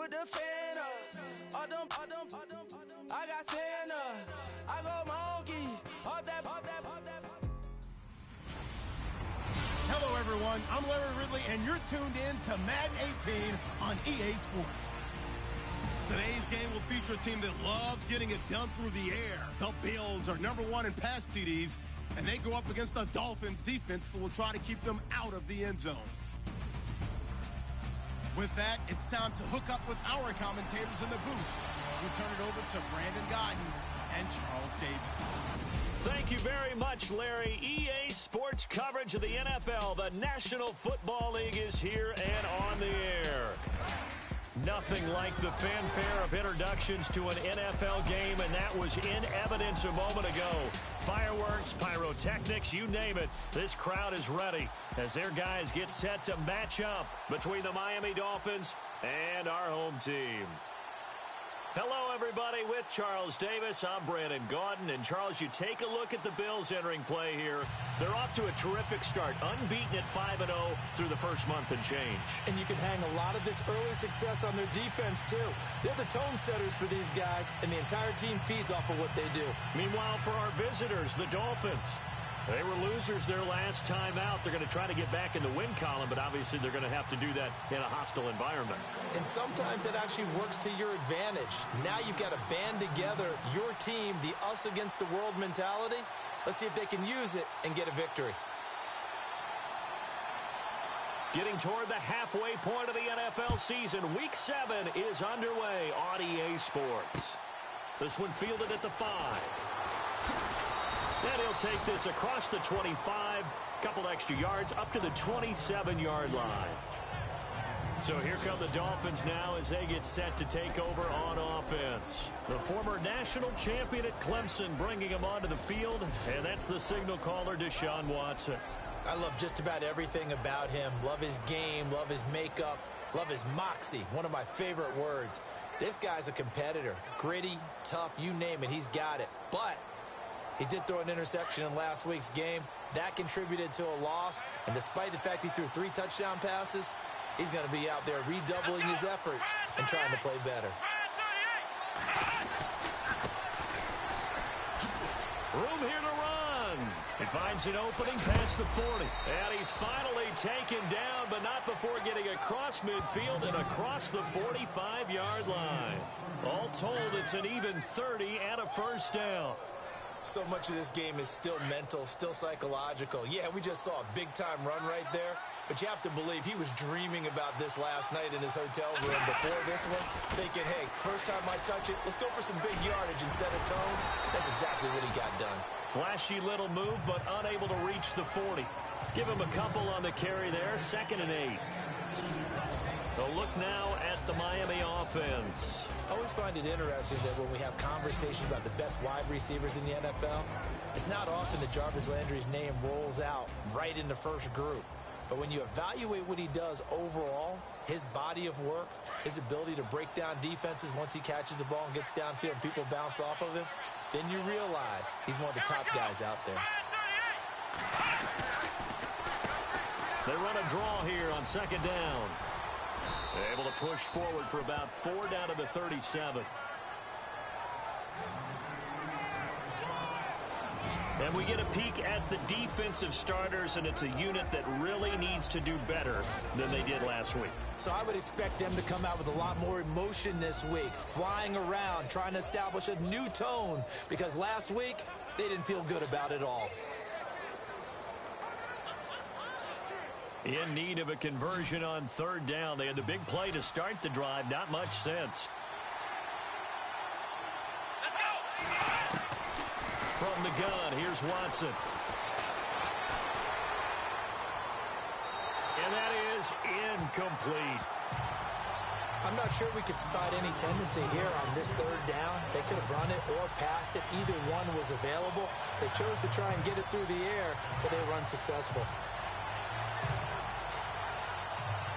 with the fan I got Santa. I go monkey. Hello, everyone. I'm Larry Ridley, and you're tuned in to Madden 18 on EA Sports. Today's game will feature a team that loves getting it done through the air. The Bills are #1 in pass TDs, and they go up against the Dolphins defense that will try to keep them out of the end zone. With that, it's time to hook up with our commentators in the booth as we turn it over to Brandon Godden and Charles Davis. Thank you very much, Larry. EA Sports coverage of the NFL. The National Football League is here and on the air. Nothing like the fanfare of introductions to an NFL game, and that was in evidence a moment ago. Fireworks, pyrotechnics, you name it. This crowd is ready as their guys get set to match up between the Miami Dolphins and our home team. Hello, everybody. With Charles Davis, I'm Brandon Gaudin. And, Charles, you take a look at the Bills entering play here. They're off to a terrific start, unbeaten at 5-0 through the first month and change. And you can hang a lot of this early success on their defense, too. They're the tone setters for these guys, and the entire team feeds off of what they do. Meanwhile, for our visitors, the Dolphins, they were losers their last time out. They're going to try to get back in the win column, but obviously they're going to have to do that in a hostile environment. And sometimes it actually works to your advantage. Now you've got to band together your team, the us against the world mentality. Let's see if they can use it and get a victory. Getting toward the halfway point of the NFL season, Week 7 is underway on EA Sports. This one fielded at the 5. And he'll take this across the 25, couple extra yards, up to the 27-yard line. So here come the Dolphins now as they get set to take over on offense. The former national champion at Clemson bringing him onto the field, and that's the signal caller, Deshaun Watson. I love just about everything about him. Love his game, love his makeup, love his moxie, one of my favorite words. This guy's a competitor. Gritty, tough, you name it, he's got it. But he did throw an interception in last week's game. That contributed to a loss. And despite the fact he threw 3 touchdown passes, he's going to be out there redoubling his efforts and trying to play better. Room here to run. He finds an opening past the 40. And he's finally taken down, but not before getting across midfield and across the 45-yard line. All told, it's an even 30 and a first down. So much of this game is still mental, still psychological. Yeah, we just saw a big-time run right there, but you have to believe he was dreaming about this last night in his hotel room before this one, thinking, hey, first time I touch it, let's go for some big yardage and set a tone. That's exactly what he got done. Flashy little move, but unable to reach the 40. Give him a couple on the carry there, 2nd and 8. A look now at the Miami offense. I always find it interesting that when we have conversations about the best wide receivers in the NFL, it's not often that Jarvis Landry's name rolls out right in the first group. But when you evaluate what he does overall, his body of work, his ability to break down defenses once he catches the ball and gets downfield and people bounce off of him, then you realize he's one of the top guys out there. They run a draw here on 2nd down. Able to push forward for about 4 down to the 37. And we get a peek at the defensive starters, and it's a unit that really needs to do better than they did last week. So I would expect them to come out with a lot more emotion this week, flying around, trying to establish a new tone, because last week they didn't feel good about it all. In need of a conversion on 3rd down. They had the big play to start the drive. Not much sense. Let's go. From the gun, here's Watson. And that is incomplete. I'm not sure we could spot any tendency here on this 3rd down. They could have run it or passed it. Either one was available. They chose to try and get it through the air, but they were unsuccessful.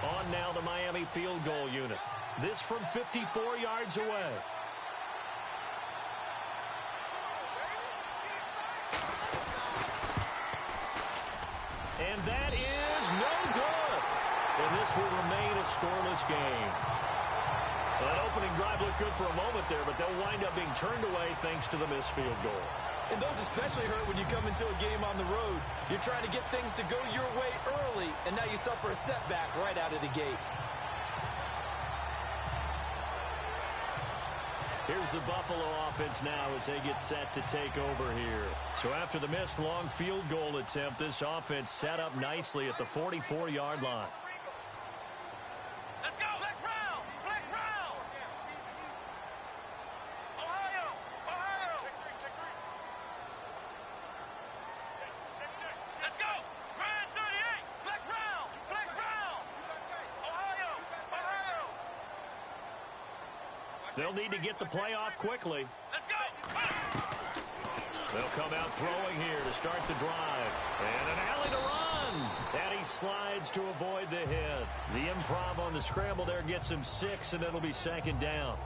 On now the Miami field goal unit. This from 54 yards away. And that is no good. And this will remain a scoreless game. That opening drive looked good for a moment there, but they'll wind up being turned away thanks to the missed field goal. And those especially hurt when you come into a game on the road. You're trying to get things to go your way early, and now you suffer a setback right out of the gate. Here's the Buffalo offense now as they get set to take over here. So after the missed long field goal attempt, this offense set up nicely at the 44-yard line. Let's go. Flex round. Flex round. Ohio. Ohio. Check three. Let's go. Grand 38. Flex round. Flex round. Ohio. Ohio. They'll need to get the play off quickly. Let's go. They'll come out throwing here to start the drive. And an alley to run. And he slides to avoid the hit. The improv on the scramble there gets him 6, and it'll be second down.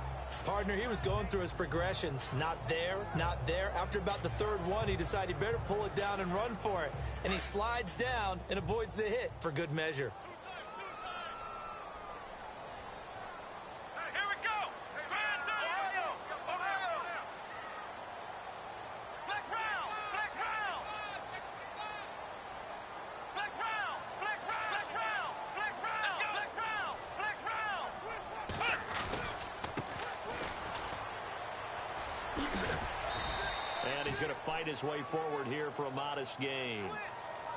Partner, he was going through his progressions. Not there, not there. After about the third one, he decided he better pull it down and run for it. And he slides down and avoids the hit for good measure. Here we go. Grand 38. Ohio. Ohio. Flex round. Flex round. Flex round. Flex round. Flex round. Flex round. Flex round. Flex round. And he's going to fight his way forward here for a modest gain.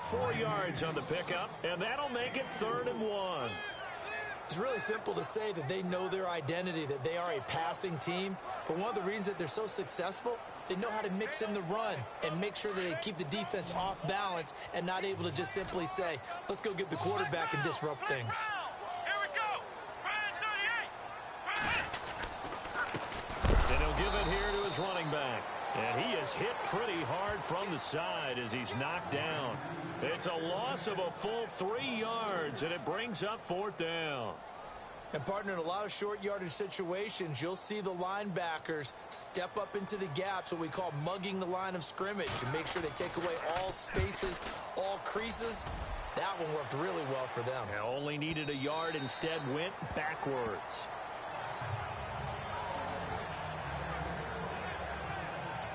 4 yards on the pickup, and that'll make it 3rd and 1. It's really simple to say that they know their identity, that they are a passing team. But one of the reasons that they're so successful, they know how to mix in the run and make sure that they keep the defense off balance and not able to just simply say, let's go get the quarterback and disrupt things. Here we go. Grand 38. And he'll give it here to his running back. And he is hit pretty hard from the side as he's knocked down. It's a loss of a full 3 yards, and it brings up 4th down. And, partner, in a lot of short yardage situations, you'll see the linebackers step up into the gaps, what we call mugging the line of scrimmage, to make sure they take away all spaces, all creases. That one worked really well for them. Now only needed a yard, instead went backwards.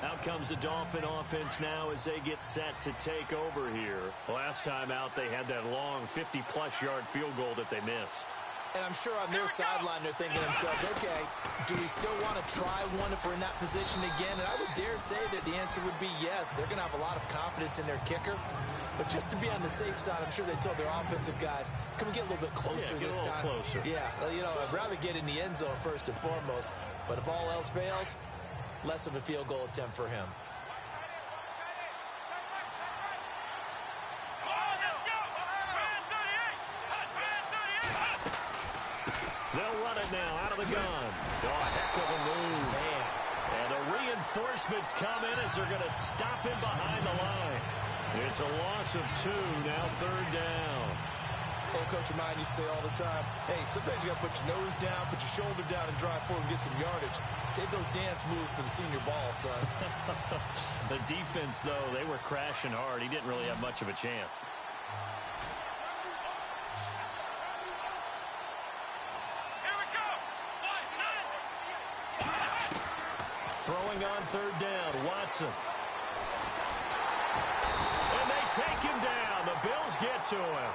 Out comes the Dolphin offense now as they get set to take over here. Last time out, they had that long 50-plus yard field goal that they missed. And I'm sure on their sideline they're thinking to themselves, okay, do we still want to try one if we're in that position again? And I would dare say that the answer would be yes. They're going to have a lot of confidence in their kicker. But just to be on the safe side, I'm sure they told their offensive guys, can we get a little bit closer this time? Closer. Yeah, you know, I'd rather get in the end zone first and foremost. But if all else fails, less of a field goal attempt for him. They'll run it now out of the gun. Oh, a heck of a move. Man. And the reinforcements come in as they're going to stop him behind the line. It's a loss of 2, now 3rd down. Old coach of mine used to say all the time, hey, sometimes you got to put your nose down, put your shoulder down, and drive forward and get some yardage. Save those dance moves for the senior ball, son. The defense, though, they were crashing hard. He didn't really have much of a chance. Throwing on 3rd down, Watson. And they take him down. The Bills get to him.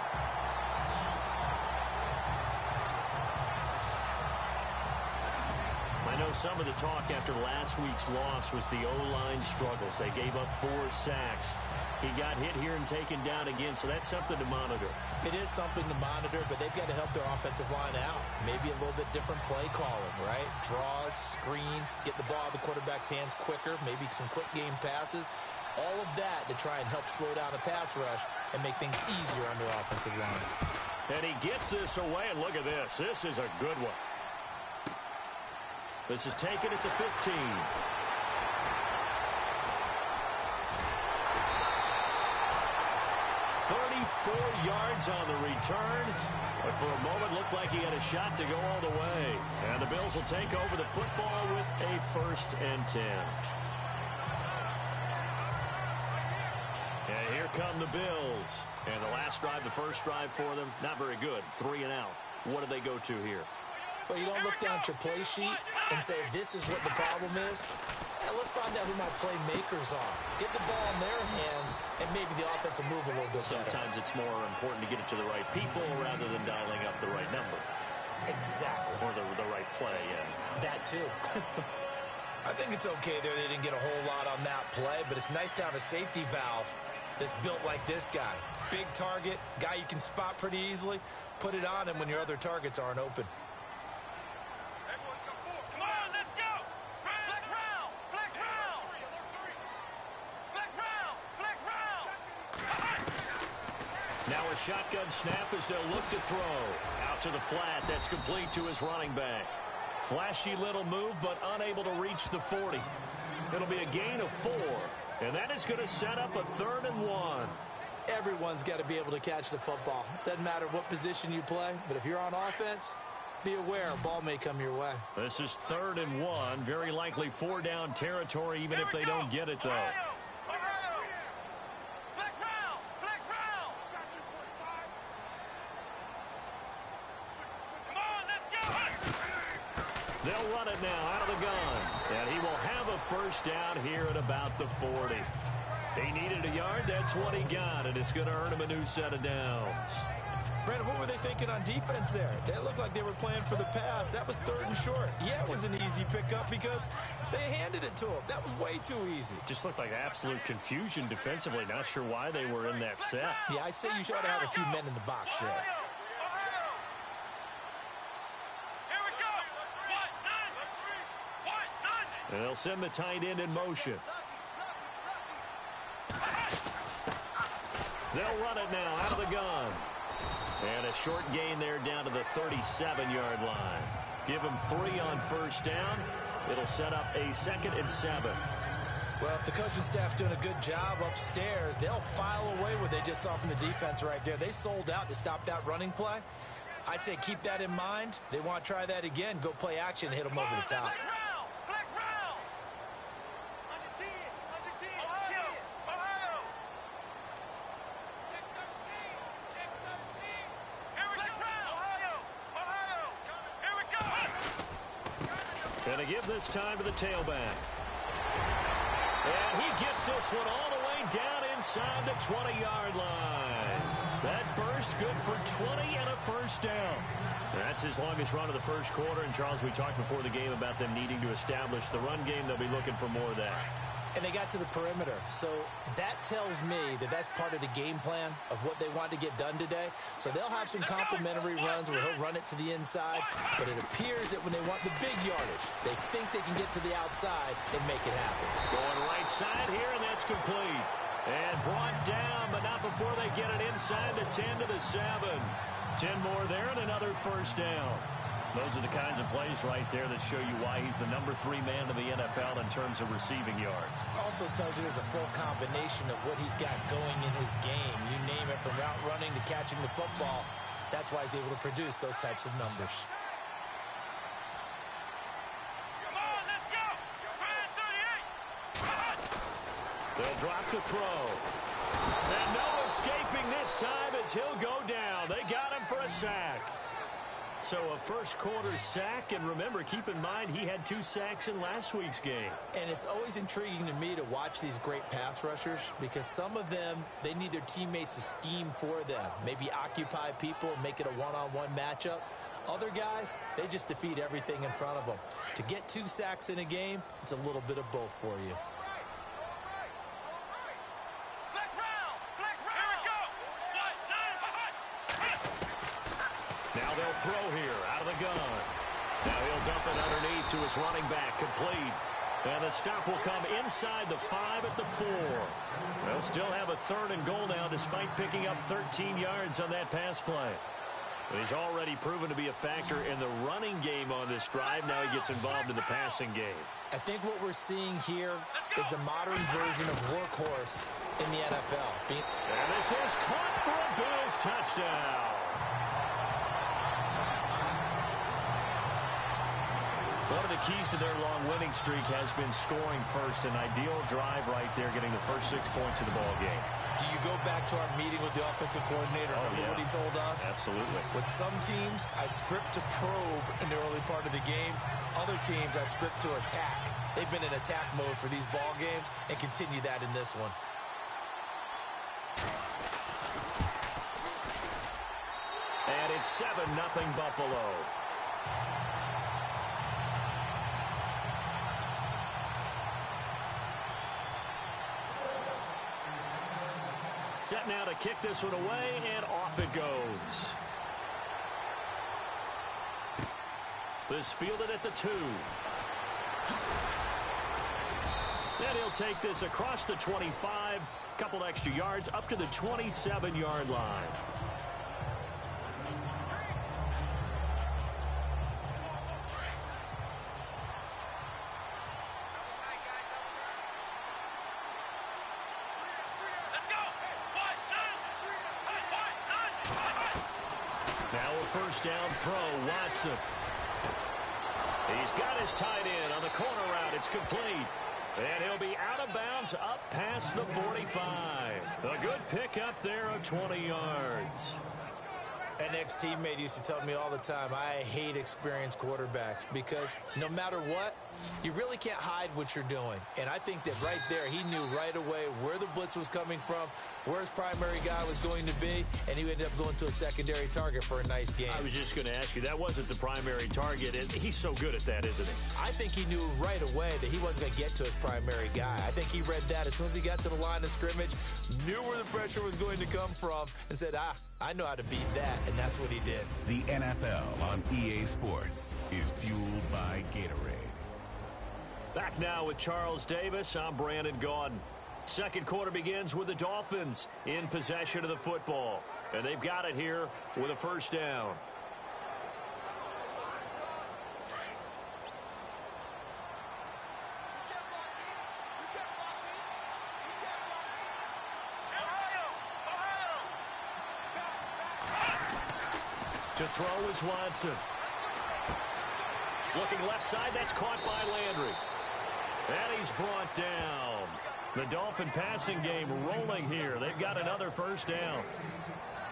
I know some of the talk after last week's loss was the O-line struggles. They gave up 4 sacks. He got hit here and taken down again, so that's something to monitor. It is something to monitor, but they've got to help their offensive line out. Maybe a little bit different play calling, right? Draws, screens, get the ball out of the quarterback's hands quicker, maybe some quick game passes. All of that to try and help slow down the pass rush and make things easier on their offensive line. And he gets this away, and look at this. This is a good one. This is taken at the 15. 34 yards on the return. But for a moment, looked like he had a shot to go all the way. And the Bills will take over the football with a 1st and 10. And here come the Bills. And the last drive, the first drive for them, not very good. 3 and out. What do they go to here? Well, you don't look down at your play sheet and say, this is what the problem is. Hey, let's find out who my playmakers are. Get the ball in their hands, and maybe the offense will move a little bit better. Sometimes it's more important to get it to the right people rather than dialing up the right number. Exactly. Or the right play, yeah. That, too. I think it's okay there. They didn't get a whole lot on that play, but it's nice to have a safety valve that's built like this guy. Big target, guy you can spot pretty easily. Put it on him when your other targets aren't open. Come on, let's go. Flex round. Flex round. Flex round. Flex round. Now a shotgun snap as they'll look to throw. Out to the flat. That's complete to his running back. Flashy little move, but unable to reach the 40. It'll be a gain of 4. And that is going to set up a 3rd and 1. Everyone's got to be able to catch the football. Doesn't matter what position you play, but if you're on offense, be aware a ball may come your way. This is 3rd and 1. Very likely 4-down territory, even if they don't get it, though. Flex round. Flex round. Come on, let's go. They'll run it now out of the gun. And he will have a first down here at about the 40. He needed a yard. That's what he got, and it's going to earn him a new set of downs. Brandon, what were they thinking on defense there? They looked like they were playing for the pass. That was 3rd and short. Yeah, it was an easy pickup because they handed it to him. That was way too easy. Just looked like absolute confusion defensively. Not sure why they were in that set. Yeah, I'd say you should have a few men in the box there. Here we go. And they'll send the tight end in motion. They'll run it now out of the gun. And a short gain there down to the 37-yard line. Give him 3 on first down. It'll set up a 2nd and 7. Well, if the coaching staff's doing a good job upstairs, they'll file away what they just saw from the defense right there. They sold out to stop that running play. I'd say keep that in mind. They want to try that again. Go play action and hit them over the top. Flex round. Under 10. Ohio. Check 13. Check 13. Here we go. Ohio. Here we go. Going to give this time to the tailback. And he gets this one all the way down inside the 20-yard line. That burst good for 20 and a first down. That's his longest run of the first quarter. And, Charles, we talked before the game about them needing to establish the run game. They'll be looking for more of that. And they got to the perimeter. So that tells me that that's part of the game plan of what they want to get done today. So they'll have some complimentary runs where he'll run it to the inside. But it appears that when they want the big yardage, they think they can get to the outside and make it happen. Going right side here, and that's complete. And brought down, but not before they get it inside the 10 to the 7. 10 more there and another first down. Those are the kinds of plays right there that show you why he's the number 3 man in the NFL in terms of receiving yards. Also tells you there's a full combination of what he's got going in his game. You name it, from route running to catching the football. That's why he's able to produce those types of numbers. Come on, let's go. 38. They'll drop to throw. And no escaping this time as he'll go down. They got him for a sack. So a first quarter sack, and remember, keep in mind, he had 2 sacks in last week's game. And it's always intriguing to me to watch these great pass rushers because some of them, they need their teammates to scheme for them. Maybe occupy people, make it a one-on-one matchup. Other guys, they just defeat everything in front of them. To get 2 sacks in a game, it's a little bit of both for you. Now they'll throw here out of the gun. Now he'll dump it underneath to his running back, complete. And the stop will come inside the 5 at the 4. They'll still have a 3rd and goal now despite picking up 13 yards on that pass play. He's already proven to be a factor in the running game on this drive. Now he gets involved in the passing game. I think what we're seeing here is the modern version of workhorse in the NFL. And this is caught for a Bills touchdown. One of the keys to their long winning streak has been scoring first. An ideal drive right there, getting the first 6 points of the ball game. Do you go back to our meeting with the offensive coordinator? Remember what he told us? Absolutely. With some teams, I script to probe in the early part of the game. Other teams, I script to attack. They've been in attack mode for these ball games and continue that in this one. And it's 7-0 Buffalo. Set now to kick this one away, and off it goes. This fielded at the 2. And he'll take this across the 25, couple extra yards up to the 27-yard line. Now a first down throw, Watson. He's got his tight end on the corner route. It's complete. And he'll be out of bounds up past the 45. A good pickup there of 20 yards. An ex-teammate used to tell me all the time, I hate experienced quarterbacks because no matter what, you really can't hide what you're doing. And I think that right there, he knew right away where the blitz was coming from, where his primary guy was going to be, and he ended up going to a secondary target for a nice game. I was just going to ask you, that wasn't the primary target. He's so good at that, isn't he? I think he knew right away that he wasn't going to get to his primary guy. I think he read that as soon as he got to the line of scrimmage, knew where the pressure was going to come from, and said, I know how to beat that, and that's what he did. The NFL on EA Sports is fueled by Gatorade. Back now with Charles Davis. I'm Brandon Gaudin. Second quarter begins with the Dolphins in possession of the football. And they've got it here with a first down. To throw is Watson. Looking left side, that's caught by Landry. And he's brought down. The Dolphin passing game rolling here. They've got another first down.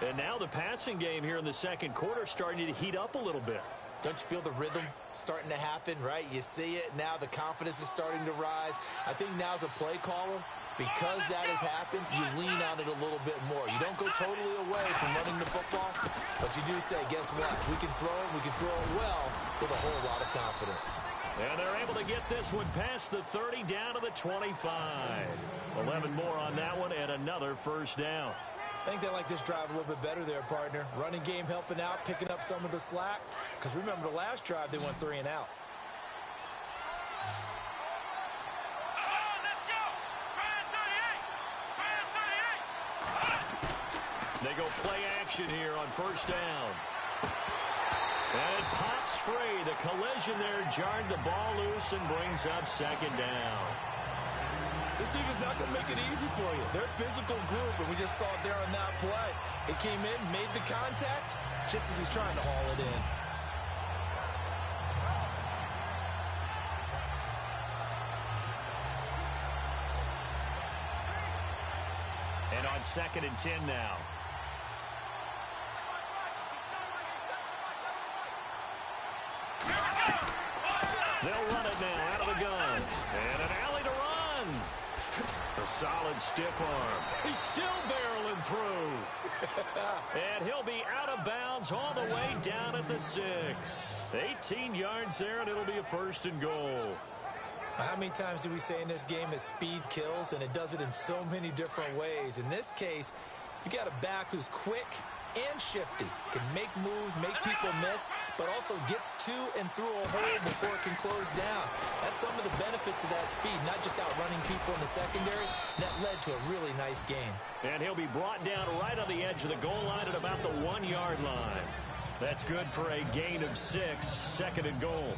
And now the passing game here in the second quarter starting to heat up a little bit. Don't you feel the rhythm starting to happen, right? You see it now. The confidence is starting to rise. I think now as a play caller, because that has happened, you lean on it a little bit more. You don't go totally away from running the football, but you do say, guess what? We can throw it. We can throw it well with a whole lot of confidence. And they're able to get this one past the 30 down to the 25. 11 more on that one and another first down. I think they like this drive a little bit better there, partner. Running game helping out, picking up some of the slack. Because remember the last drive, they went 3 and out. They go play action here on first down. And it pops free. The collision there jarred the ball loose and brings up second down. This team is not going to make it easy for you. They're a physical group, and we just saw it there on that play. It came in, made the contact, just as he's trying to haul it in. And on 2nd and 10 now. They'll run it now out of the gun. And an alley to run. A solid stiff arm. He's still barreling through. And he'll be out of bounds all the way down at the 6. 18 yards there, and it'll be a first and goal. How many times do we say in this game that speed kills, and it does it in so many different ways? In this case, you got a back who's quick and shifty, can make moves, make people miss, but also gets to and through a hole before it can close down. That's some of the benefits of that speed, not just outrunning people in the secondary. That led to a really nice game. And he'll be brought down right on the edge of the goal line at about the 1-yard line. That's good for a gain of 6, 2nd and goal.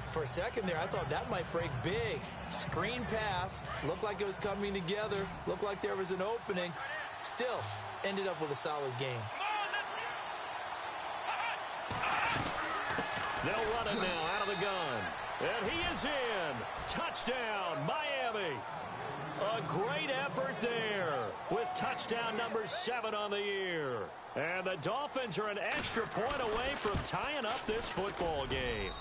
For a second there, I thought that might break big. Screen pass, looked like it was coming together, looked like there was an opening. Still, ended up with a solid game. They'll run it now out of the gun. And he is in. Touchdown, Miami. A great effort there with touchdown number 7 on the year. And the Dolphins are an extra point away from tying up this football game.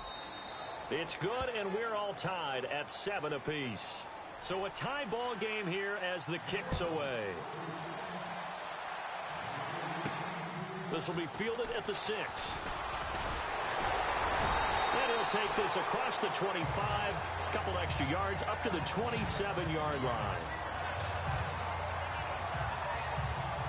It's good, and we're all tied at 7 apiece. So a tie ball game here as the kick's away. This will be fielded at the 6. And he'll take this across the 25. Couple extra yards up to the 27-yard line.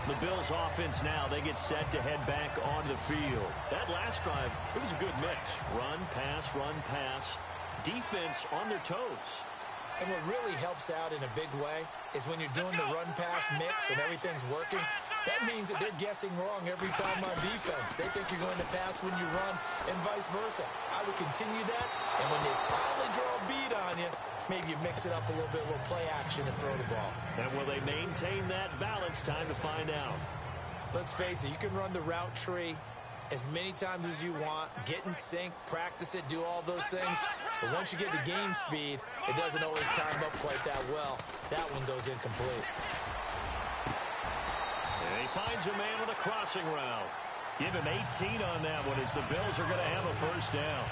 The Bills offense now, they get set to head back on the field. That last drive, it was a good mix. Run, pass, defense on their toes. And what really helps out in a big way is when you're doing the run-pass mix and everything's working, that means that they're guessing wrong every time on defense. They think you're going to pass when you run and vice versa. I would continue that, and when they finally draw a beat on you, maybe you mix it up a little bit, a little play action and throw the ball. And will they maintain that balance? Time to find out. Let's face it, you can run the route tree as many times as you want, get in sync, practice it, do all those things. But once you get to game speed, it doesn't always time up quite that well. That one goes incomplete. And he finds a man on the crossing route. Give him 18 on that one as the Bills are going to have a first down.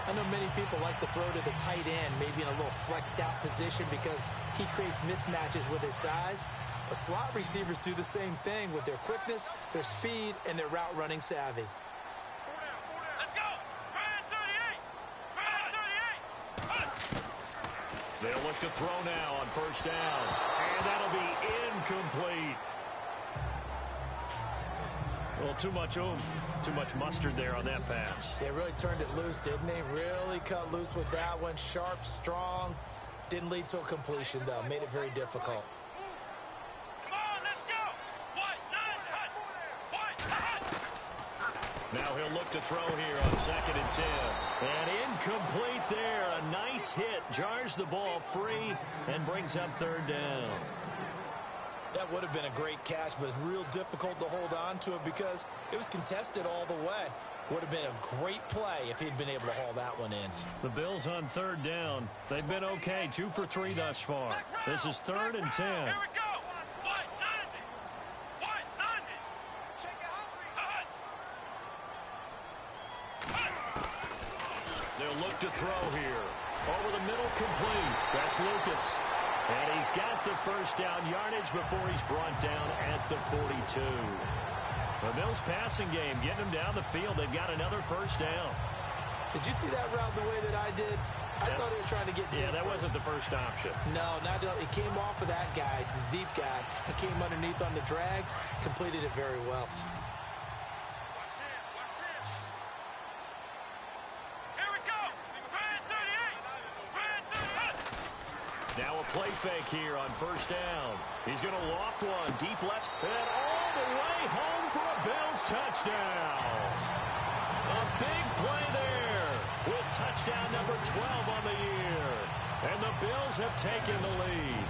I know many people like to throw to the tight end, maybe in a little flexed out position because he creates mismatches with his size. But slot receivers do the same thing with their quickness, their speed, and their route running savvy. Let's go! Brand 38! Brand 38! They'll look to throw now on first down. And that'll be incomplete. Well, too much oomph, too much mustard there on that pass. They really turned it loose, didn't they? Really cut loose with that one. Sharp, strong. Didn't lead to a completion, though. Made it very difficult. Come on, let's go! White, not cut! White, Now he'll look to throw here on 2nd and 10. And incomplete there. A nice hit. Jars the ball free and brings up 3rd down. That would have been a great catch, but it's real difficult to hold on to it because it was contested all the way. Would have been a great play if he'd been able to haul that one in. The Bills on 3rd down. They've been okay. 2 for 3 thus far. This is 3rd and 10. Here we go! White, 90! White, 90! Check it out! They'll look to throw here. Over the middle, complete. That's Lucas. And he's got the first down yardage before he's brought down at the 42. The Bills passing game, getting them down the field. They've got another first down. Did you see that route the way that I did? I thought he was trying to get deep. Yeah, that wasn't the first option. No, not it came off of that guy, the deep guy. It came underneath on the drag, completed it very well. Here we go! Brand 38! Brand 38! Now a play fake here on first down. He's going to loft one, deep left, and all the way home for a Bills touchdown. A big play there with touchdown number 12 on the year. And the Bills have taken the lead.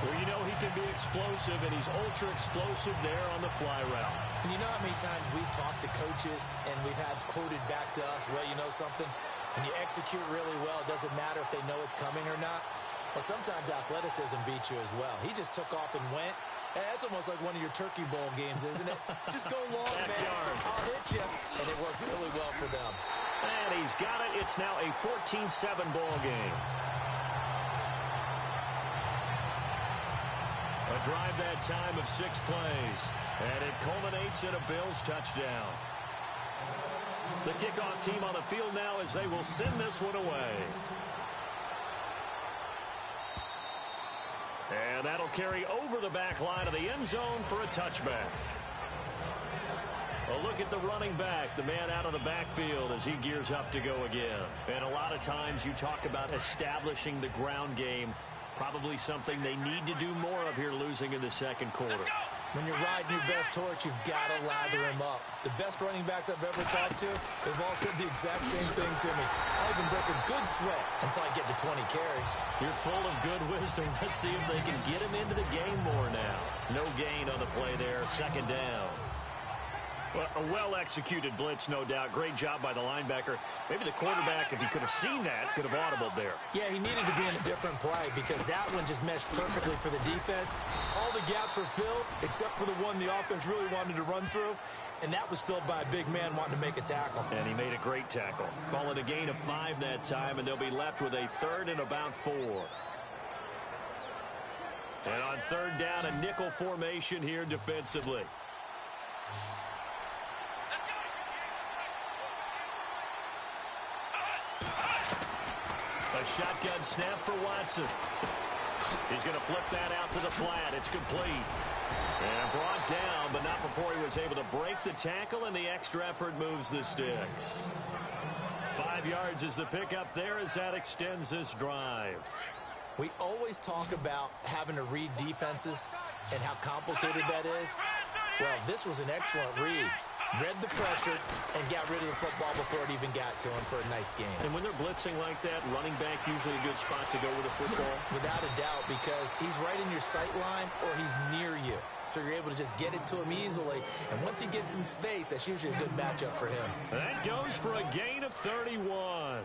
Well, you know he can be explosive, and he's ultra explosive there on the fly route. And you know how many times we've talked to coaches and we've had quoted back to us, well, you know something? When you execute really well, it doesn't matter if they know it's coming or not. Well, sometimes athleticism beats you as well. He just took off and went. And that's almost like one of your Turkey Bowl games, isn't it? Just go long, man. I'll hit you. And it worked really well for them. And he's got it. It's now a 14-7 ball game. A drive that time of 6 plays. And it culminates in a Bills touchdown. The kickoff team on the field now as they will send this one away. And that'll carry over the back line of the end zone for a touchback. A look at the running back, the man out of the backfield as he gears up to go again. And a lot of times you talk about establishing the ground game. Probably something they need to do more of here losing in the second quarter. When you're riding your best horse, you've got to lather him up. The best running backs I've ever talked to, they've all said the exact same thing to me. I even break a good sweat until I get to 20 carries. You're full of good wisdom. Let's see if they can get him into the game more now. No gain on the play there, second down. Well, a well-executed blitz, no doubt. Great job by the linebacker. Maybe the quarterback, if he could have seen that, could have audibled there. Yeah, he needed to be in a different play because that one just meshed perfectly for the defense. All the gaps were filled except for the one the offense really wanted to run through, and that was filled by a big man wanting to make a tackle. And he made a great tackle. Call it a gain of 5 that time, and they'll be left with a 3rd and about 4. And on 3rd down, a nickel formation here defensively. A shotgun snap for Watson. He's going to flip that out to the flat. It's complete. And brought down, but not before he was able to break the tackle, and the extra effort moves the sticks. 5 yards is the pickup there as that extends this drive. We always talk about having to read defenses and how complicated that is. Well, this was an excellent read. Read the pressure and got rid of the football before it even got to him for a nice game. And when they're blitzing like that, running back usually a good spot to go with the football? Without a doubt, because he's right in your sight line or he's near you. So you're able to just get it to him easily. And once he gets in space, that's usually a good matchup for him. That goes for a gain of 31.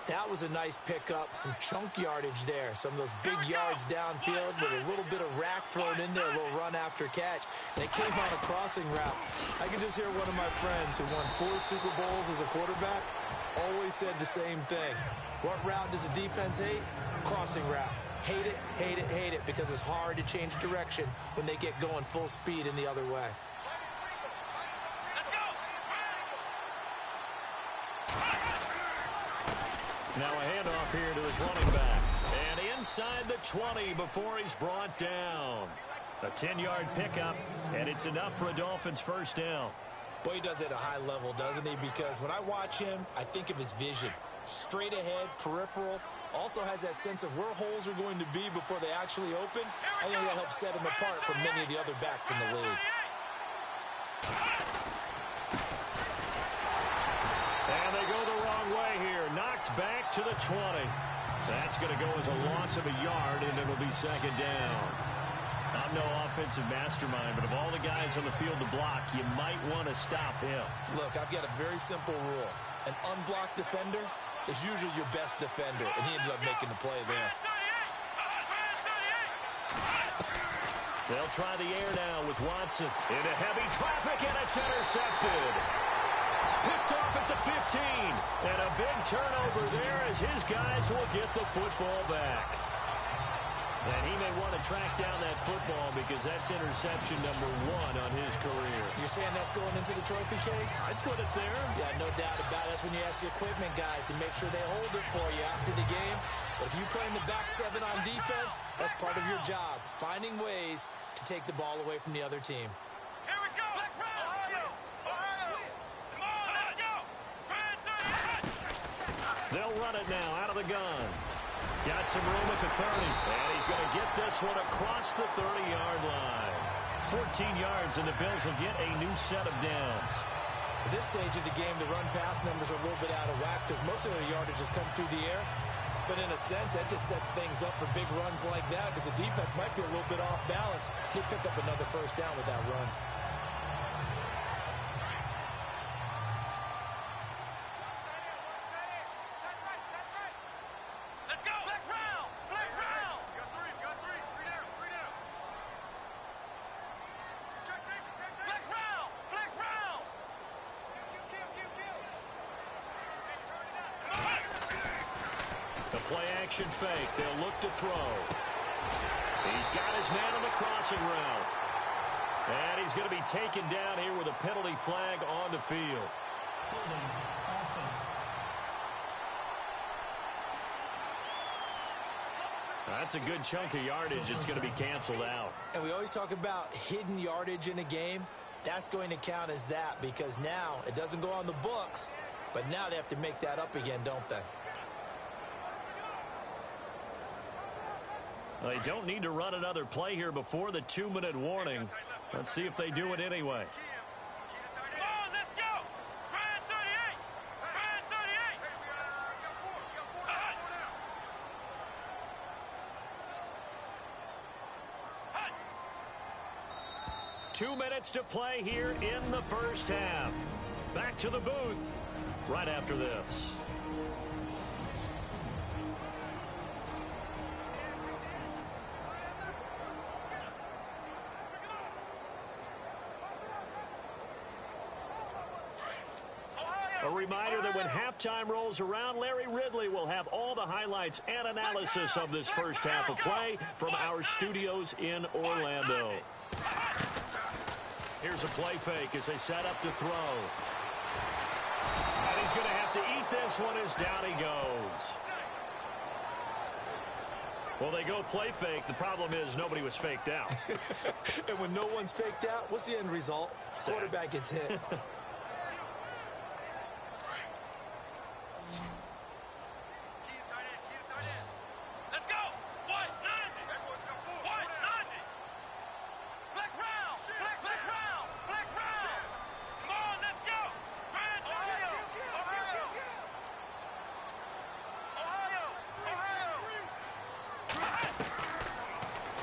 That was a nice pickup, some chunk yardage there. Some of those big yards downfield with a little bit of rack thrown in there, a little run after catch. And it came on a crossing route. I can just hear one of my friends who won 4 Super Bowls as a quarterback always said the same thing. What route does a defense hate? Crossing route. Hate it, hate it, hate it, because it's hard to change direction when they get going full speed in the other way. Now a handoff here to his running back. And inside the 20 before he's brought down. A 10-yard pickup, and it's enough for a Dolphins first down. Boy, he does it at a high level, doesn't he? Because when I watch him, I think of his vision. Straight ahead, peripheral. Also has that sense of where holes are going to be before they actually open. I think that helps set him apart from many of the other backs in the league. And they go the wrong way here. Knocked back to the 20. That's going to go as a loss of a yard, and it'll be second down. I'm no offensive mastermind, but of all the guys on the field to block, you might want to stop him. Look, I've got a very simple rule. An unblocked defender is usually your best defender, and he ended up making the play there. They'll try the air now with Watson. Into heavy traffic, and it's intercepted. Picked off at the 15. And a big turnover there as his guys will get the football back. And he may want to track down that football because that's interception number 1 on his career. You're saying that's going into the trophy case? I'd put it there. Yeah, no doubt about it. That's when you ask the equipment guys to make sure they hold it for you after the game. But if you play in the back 7 on defense, that's part of your job, finding ways to take the ball away from the other team. Here we go. Let's run. Ohio. Come on, let's go. They'll run it now out of the gun. Got some room at the 30. And he's going to get this one across the 30-yard line. 14 yards, and the Bills will get a new set of downs. At this stage of the game, the run-pass numbers are a little bit out of whack because most of their yardage has come through the air. But in a sense, that just sets things up for big runs like that because the defense might be a little bit off balance. He'll pick up another first down with that run. Let's go. Let's round. Let's round. We got 3. We got 3. 3 down. 3 down. Check safety. Check safety. Flex round. Flex round. Kill. The play-action fake. They'll look to throw. He's got his man on the crossing route. And he's going to be taken down here with a penalty flag on the field. Holding offense. That's a good chunk of yardage. It's going to be canceled out. And we always talk about hidden yardage in a game. That's going to count as that because now it doesn't go on the books, but now they have to make that up again, don't they? Well, they don't need to run another play here before the 2-minute warning. Let's see if they do it anyway. Come on, let's go. Brand 38. Brand 38. We got 4. We got 4 now. 2 minutes to play here in the first half. Back to the booth right after this. A reminder that when halftime rolls around, Larry Ridley will have all the highlights and analysis of this first half of play from our studios in Orlando. Here's a play fake as they set up to throw. And he's going to have to eat this one as down he goes. Well, they go play fake. The problem is nobody was faked out. And when no one's faked out, what's the end result? Quarterback gets hit.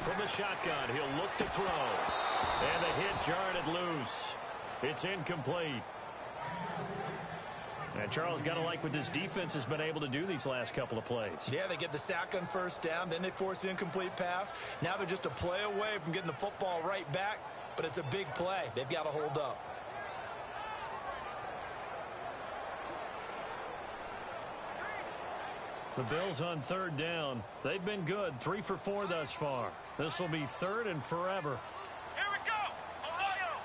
From the shotgun, he'll look to throw. And the hit jarred it loose. It's incomplete. And Charles, got to like what this defense has been able to do these last couple of plays. Yeah, they get the sack on first down, then they force the incomplete pass. Now they're just a play away from getting the football right back, but it's a big play. They've got to hold up. The Bills on third down. They've been good. 3 for 4 thus far. This will be third and forever. Here we go. Ohio.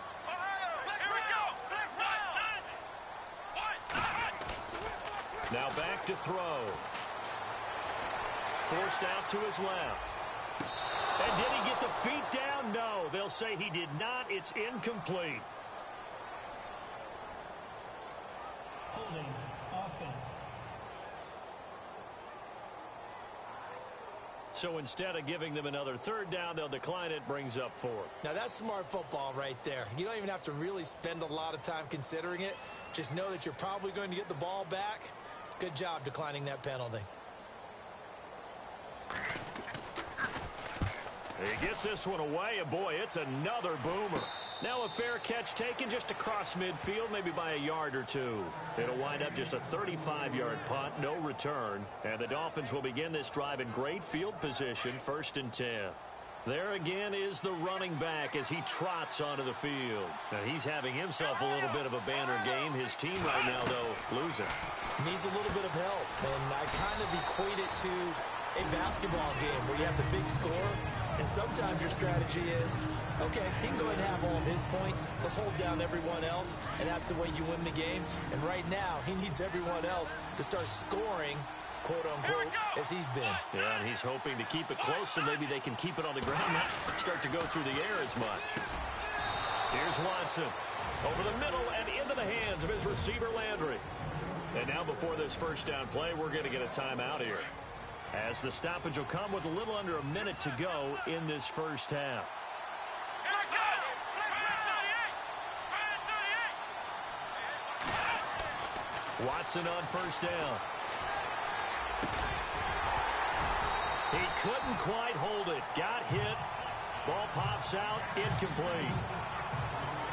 Here we go. Now back to throw. Forced out to his left. And did he get the feet down? No. They'll say he did not. It's incomplete. Holding offense. So instead of giving them another third down, they'll decline it, brings up 4. Now that's smart football right there. You don't even have to really spend a lot of time considering it. Just know that you're probably going to get the ball back. Good job declining that penalty. He gets this one away, and boy, it's another boomer. Now a fair catch taken just across midfield, maybe by a yard or 2. It'll wind up just a 35-yard punt, no return. And the Dolphins will begin this drive in great field position, 1st and 10. There again is the running back as he trots onto the field. Now he's having himself a little bit of a banner game. His team right now, though, losing. Needs a little bit of help, and I kind of equate it to a basketball game where you have the big score, and sometimes your strategy is, okay, he can go ahead and have all of his points. Let's hold down everyone else, and that's the way you win the game. And right now, he needs everyone else to start scoring, quote-unquote, as he's been. Yeah, and he's hoping to keep it close so maybe they can keep it on the ground, not start to go through the air as much. Here's Watson. Over the middle and into the hands of his receiver, Landry. And now before this first down play, we're going to get a timeout here, as the stoppage will come with a little under a minute to go in this first half. Watson on first down. He couldn't quite hold it. Got hit. Ball pops out. Incomplete.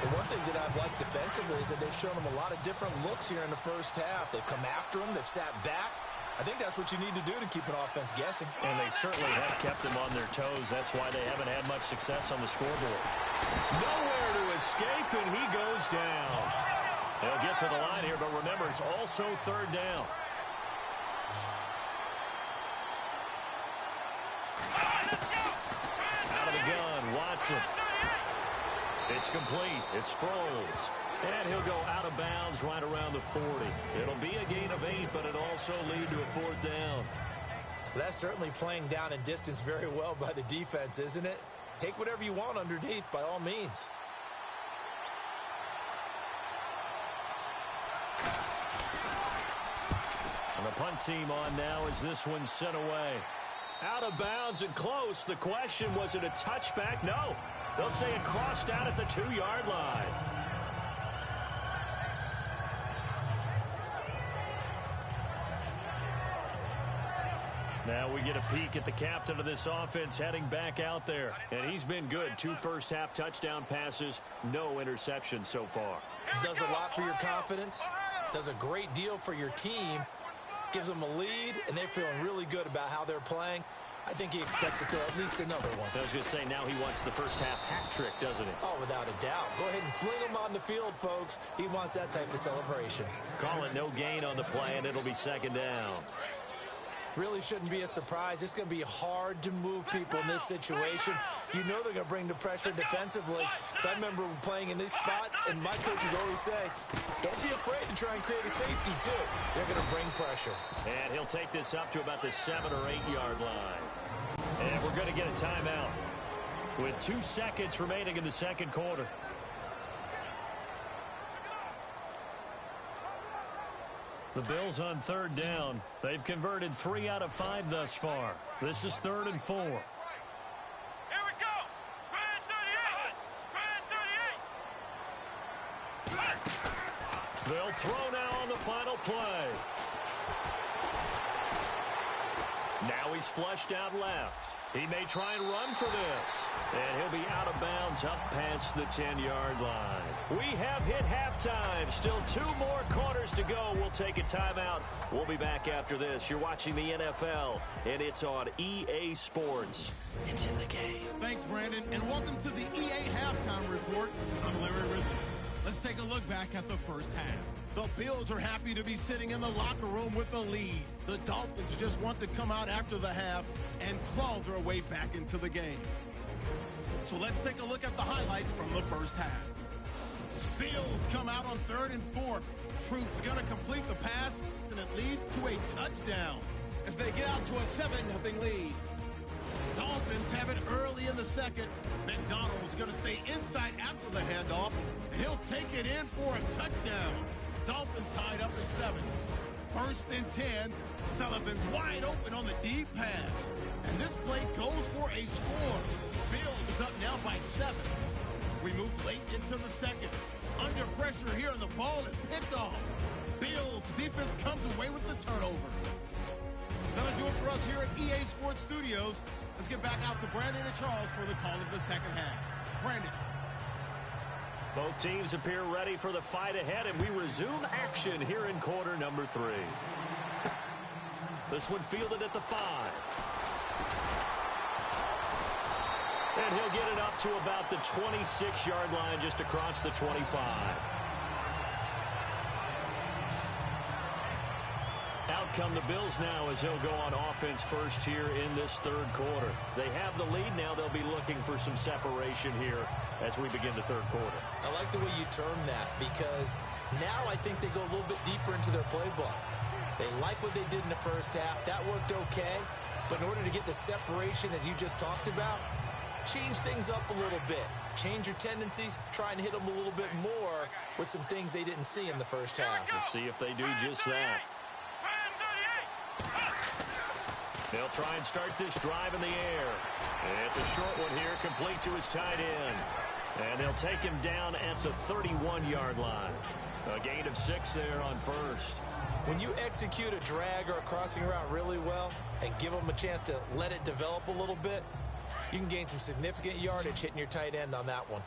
The one thing that I've liked defensively is that they've shown him a lot of different looks here in the first half. They've come after him. They've sat back. I think that's what you need to do to keep an offense guessing. And they certainly have kept them on their toes. That's why they haven't had much success on the scoreboard. Nowhere to escape, and he goes down. They'll get to the line here, but remember, it's also third down. Out of the gun, Watson. It's complete. It's Sproles. And he'll go out of bounds right around the 40. It'll be a gain of 8, but it'll also lead to a 4th down. That's certainly playing down in distance very well by the defense, isn't it? Take whatever you want underneath, by all means. And the punt team on now as this one's sent away. Out of bounds and close. The question, was it a touchback? No. They'll say it crossed out at the 2-yard line. Now we get a peek at the captain of this offense heading back out there. And he's been good. 2 first-half touchdown passes, no interceptions so far. Does a lot for your confidence. Does a great deal for your team. Gives them a lead, and they're feeling really good about how they're playing. I think he expects to throw at least another one. I was going to say, now he wants the first-half hat trick, doesn't he? Oh, without a doubt. Go ahead and fling him on the field, folks. He wants that type of celebration. Call it no gain on the play, and it'll be 2nd down. Really shouldn't be a surprise. It's going to be hard to move people in this situation. You know they're going to bring the pressure defensively. So I remember playing in these spots, and my coaches always say, don't be afraid to try and create a safety, too. They're going to bring pressure. And he'll take this up to about the 7 or 8 yard line. And we're going to get a timeout with 2 seconds remaining in the 2nd quarter. The Bills on 3rd down. They've converted 3 out of 5 thus far. This is 3rd and 4. Here we go. Grand 38. Grand 38. They'll throw now on the final play. Now he's flushed out left. He may try and run for this. And he'll be out of bounds up past the 10-yard line. We have hit halftime. Still 2 more quarters to go. We'll take a timeout. We'll be back after this. You're watching the NFL, and it's on EA Sports. It's in the game. Thanks, Brandon, and welcome to the EA Halftime Report. I'm Larry Ridley. Let's take a look back at the first half. The Bills are happy to be sitting in the locker room with the lead. The Dolphins just want to come out after the half and claw their way back into the game. So let's take a look at the highlights from the first half. Bills come out on 3rd and 4. Troop's going to complete the pass, and it leads to a touchdown as they get out to a 7-0 lead. Dolphins have it early in the 2nd. McDonald's going to stay inside after the handoff, and he'll take it in for a touchdown. Dolphins tied up at 7. 1st and 10. Sullivan's wide open on the deep pass. And this play goes for a score. Bills is up now by 7. We move late into the 2nd. Under pressure here, and the ball is picked off. Bills defense comes away with the turnover. That'll do it for us here at EA Sports Studios. Let's get back out to Brandon and Charles for the call of the 2nd half. Brandon. Both teams appear ready for the fight ahead, and we resume action here in quarter number 3. This one fielded at the 5. And he'll get it up to about the 26-yard line, just across the 25. Out come the Bills now as he'll go on offense first here in this 3rd quarter. They have the lead now. They'll be looking for some separation here as we begin the 3rd quarter. I like the way you term that, because now I think they go a little bit deeper into their playbook. They like what they did in the first half. That worked okay. But in order to get the separation that you just talked about, change things up a little bit. Change your tendencies. Try and hit them a little bit more with some things they didn't see in the first half. We'll see if they do just that. They'll try and start this drive in the air. It's a short one here, complete to his tight end. And they'll take him down at the 31-yard line. A gain of 6 there on 1st. When you execute a drag or a crossing route really well and give them a chance to let it develop a little bit, you can gain some significant yardage hitting your tight end on that one.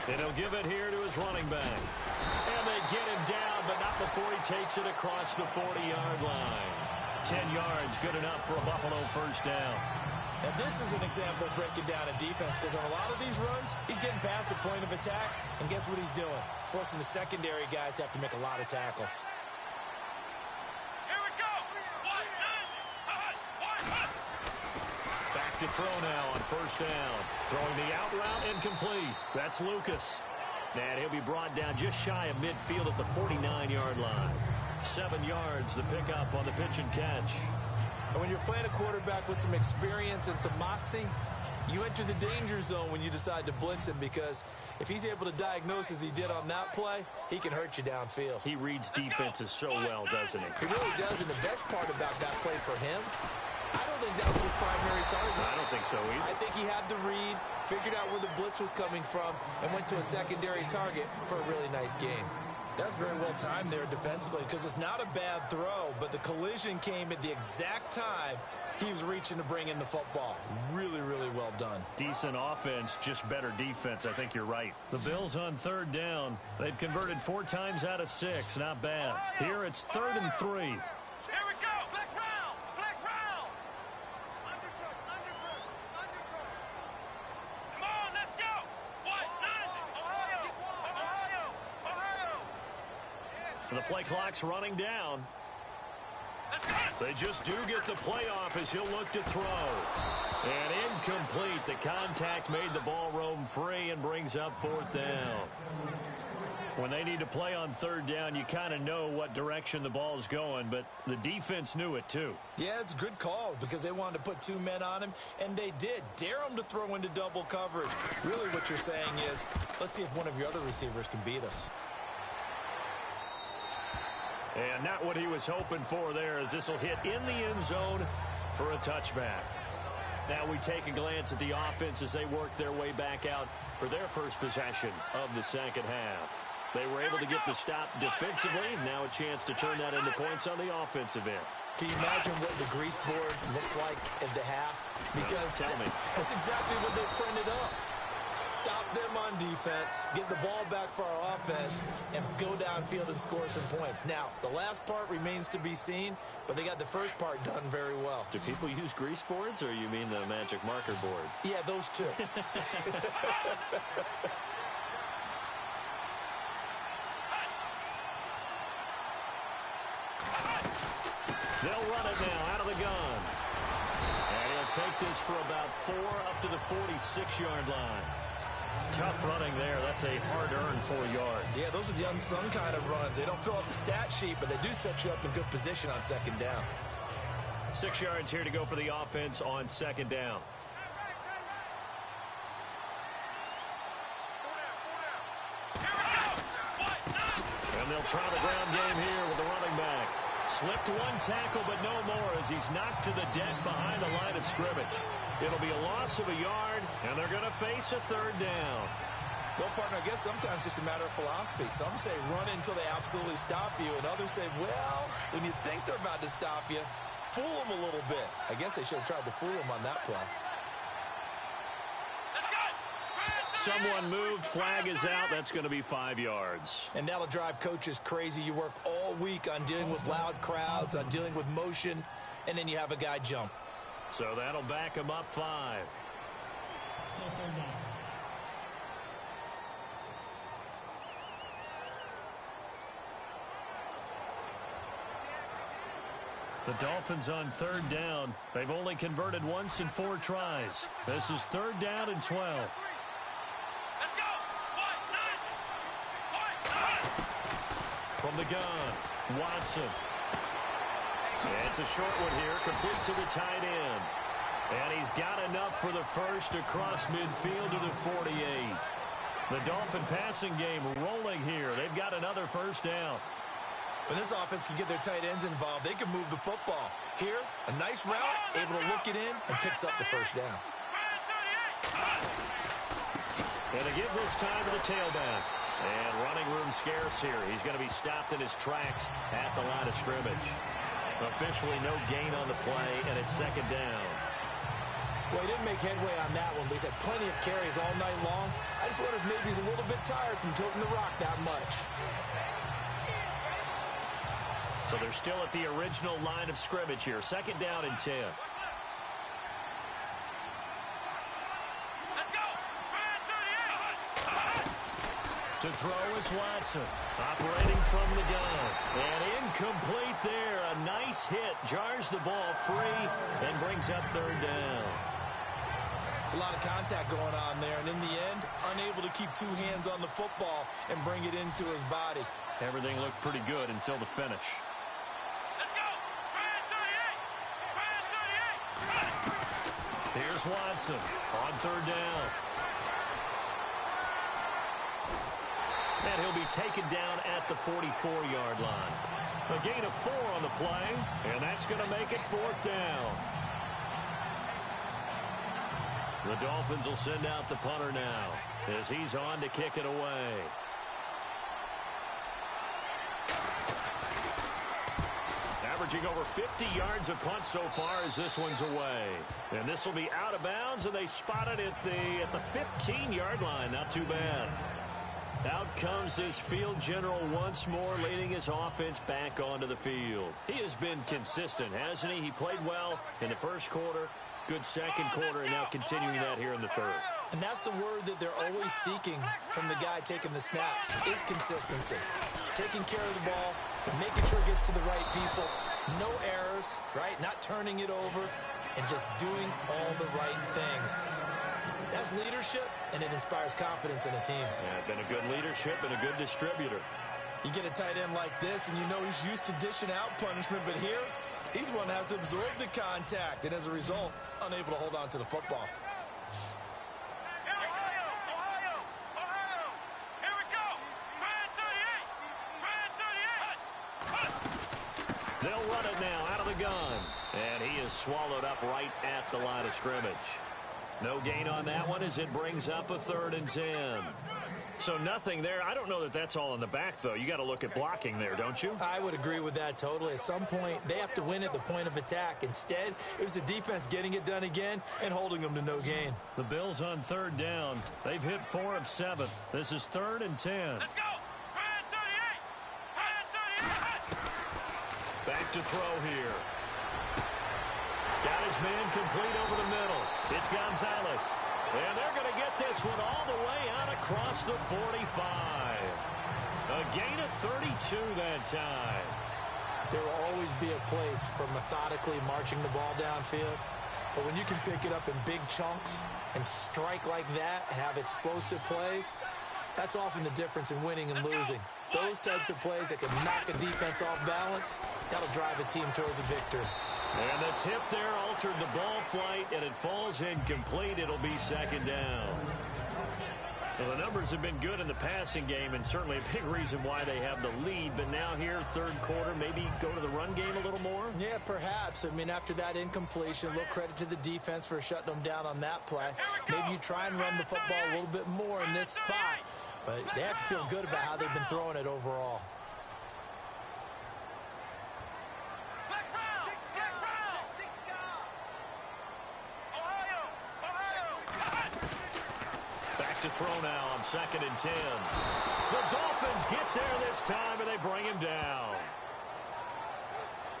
And he'll give it here to his running back. And they get him down, but not before he takes it across the 40-yard line. 10 yards, good enough for a Buffalo first down. And this is an example of breaking down a defense, because on a lot of these runs, he's getting past the point of attack, and guess what he's doing? Forcing the secondary guys to have to make a lot of tackles. Here we go. Back to throw now on first down. Throwing the out route incomplete. That's Lucas. And he'll be brought down just shy of midfield at the 49-yard line. 7 yards, the pickup on the pitch and catch. And when you're playing a quarterback with some experience and some moxie, You enter the danger zone when you decide to blitz him, because if he's able to diagnose as he did on that play, he can hurt you downfield. He reads defenses so well, doesn't he? He really does, and the best part about that play for him, I don't think that was his primary target. I don't think so either. I think he had the read, figured out where the blitz was coming from, and went to a secondary target for a really nice game. That's very well timed there defensively, because it's not a bad throw, but the collision came at the exact time he was reaching to bring in the football. Really, really well done. Decent offense, just better defense. I think you're right. The Bills on third down. They've converted 4 times out of 6. Not bad. Here it's 3rd and 3. Here we go. Flex round. Flex round. Undercut. Come on, let's go. What? Ohio. The play clock's running down. They just do get the playoff as he'll look to throw. And incomplete. The contact made the ball roam free and brings up 4th down. When they need to play on 3rd down, you kind of know what direction the ball's going, but the defense knew it too. Yeah, it's a good call because they wanted to put 2 men on him, and they did. Dare him to throw into double coverage. Really what you're saying is, let's see if one of your other receivers can beat us. And not what he was hoping for there, as this will hit in the end zone for a touchback. Now we take a glance at the offense as they work their way back out for their first possession of the second half. They were able to get the stop defensively. Now a chance to turn that into points on the offensive end. Can you imagine what the grease board looks like at the half? Because tell me. That's exactly what they printed up. Stop them on defense, get the ball back for our offense, and go downfield and score some points. Now, the last part remains to be seen, but they got the first part done very well. Do people use grease boards, or you mean the magic marker boards? Yeah, those two. They'll run it now out of the gun. And he'll take this for about 4 up to the 46-yard line. Tough running there. That's a hard-earned 4 yards. Yeah, those are the unsung kind of runs. They don't fill out the stat sheet, but they do set you up in good position on 2nd down. 6 yards here to go for the offense on 2nd down. And they'll try the ground game here with the running back. Slipped 1 tackle, but no more as he's knocked to the deck behind the line of scrimmage. It'll be a loss of a yard, and they're going to face a 3rd down. Well, partner, I guess sometimes it's just a matter of philosophy. Some say run until they absolutely stop you, and others say, well, when you think they're about to stop you, fool them a little bit. I guess they should have tried to fool them on that play. Someone moved. Flag is out. That's going to be 5 yards. And that'll drive coaches crazy. You work all week on dealing with loud crowds, on dealing with motion, and then you have a guy jump. So that'll back him up 5. Still 3rd down. The Dolphins on 3rd down. They've only converted once in 4 tries. This is 3rd down and 12. From the gun, Watson. It's a short one here, complete to the tight end. And he's got enough for the first across midfield to the 48. The Dolphin passing game rolling here. They've got another 1st down. When this offense can get their tight ends involved, they can move the football. Here, a nice route, able to look it in, and picks up the 1st down. And they give this time to the tailback. And running room scarce here. He's going to be stopped in his tracks at the line of scrimmage. Officially no gain on the play, and it's 2nd down. Well, he didn't make headway on that one, but he's had plenty of carries all night long. I just wonder if maybe he's a little bit tired from tilting the rock that much. So they're still at the original line of scrimmage here. 2nd down and 10. To throw is Watson, operating from the gun. And incomplete there. A nice hit. Jars the ball free and brings up 3rd down. It's a lot of contact going on there. And in the end, unable to keep 2 hands on the football and bring it into his body. Everything looked pretty good until the finish. Here's Watson on third down. And he'll be taken down at the 44-yard line. A gain of 4 on the play, and that's going to make it fourth down. The Dolphins will send out the punter now as he's on to kick it away. Averaging over 50 yards a punt so far as this one's away. And this will be out of bounds, and they spot it at the 15-yard line. Not too bad. Out comes this field general once more, leading his offense back onto the field. He has been consistent, hasn't he? He played well in the first quarter, good second quarter, and now continuing that here in the third. And that's the word that they're always seeking from the guy taking the snaps, is consistency. Taking care of the ball, making sure it gets to the right people, no errors, right? Not turning it over, and just doing all the right things. That's leadership, and it inspires confidence in a team. Yeah, been a good leadership and a good distributor. You get a tight end like this, and you know he's used to dishing out punishment, but here, he's one that has to absorb the contact, and as a result, unable to hold on to the football. Ohio! Here we go! Brand 38! They'll run it now out of the gun. And he is swallowed up right at the line of scrimmage. No gain on that one as it brings up a 3rd and 10. So nothing there. I don't know that that's all in the back, though. You got to look at blocking there, don't you? I would agree with that totally. At some point, they have to win at the point of attack. Instead, it was the defense getting it done again and holding them to no gain. The Bills on 3rd down. They've hit 4 of 7. This is 3rd and 10. Let's go! Brand 38! Back to throw here. Got his man complete over the middle. It's Gonzalez. And they're going to get this one all the way out across the 45. A gain of 32 that time. There will always be a place for methodically marching the ball downfield. But when you can pick it up in big chunks and strike like that, have explosive plays, that's often the difference in winning and losing. Those types of plays that can knock a defense off balance, that'll drive a team towards a victory. And the tip there altered the ball flight, and it falls incomplete. It'll be 2nd down. Well, the numbers have been good in the passing game, and certainly a big reason why they have the lead. But now here, 3rd quarter, maybe go to the run game a little more? Yeah, perhaps. I mean, after that incompletion, a little credit to the defense for shutting them down on that play. Maybe you try and run the football a little bit more in this spot. But they have to feel good about how they've been throwing it overall. To throw now on 2nd and 10. The Dolphins get there this time, and they bring him down.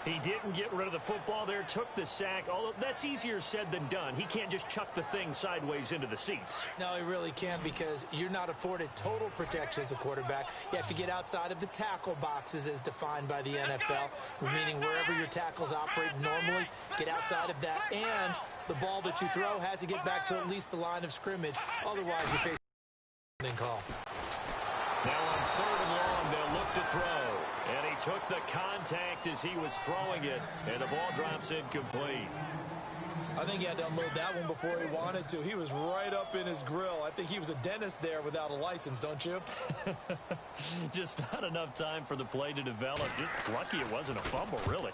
He didn't get rid of the football there, took the sack, although that's easier said than done. He can't just chuck the thing sideways into the seats. No, he really can't, because you're not afforded total protection as a quarterback. You have to get outside of the tackle boxes as defined by the NFL, meaning wherever your tackles operate normally, get outside of that, and the ball that you throw has to get back to at least the line of scrimmage. Otherwise, you face a call. Now on 3rd and long, they'll look to throw. And he took the contact as he was throwing it, and the ball drops incomplete. I think he had to unload that one before he wanted to. He was right up in his grill. I think he was a dentist there without a license, don't you? Just not enough time for the play to develop. Just lucky it wasn't a fumble, really.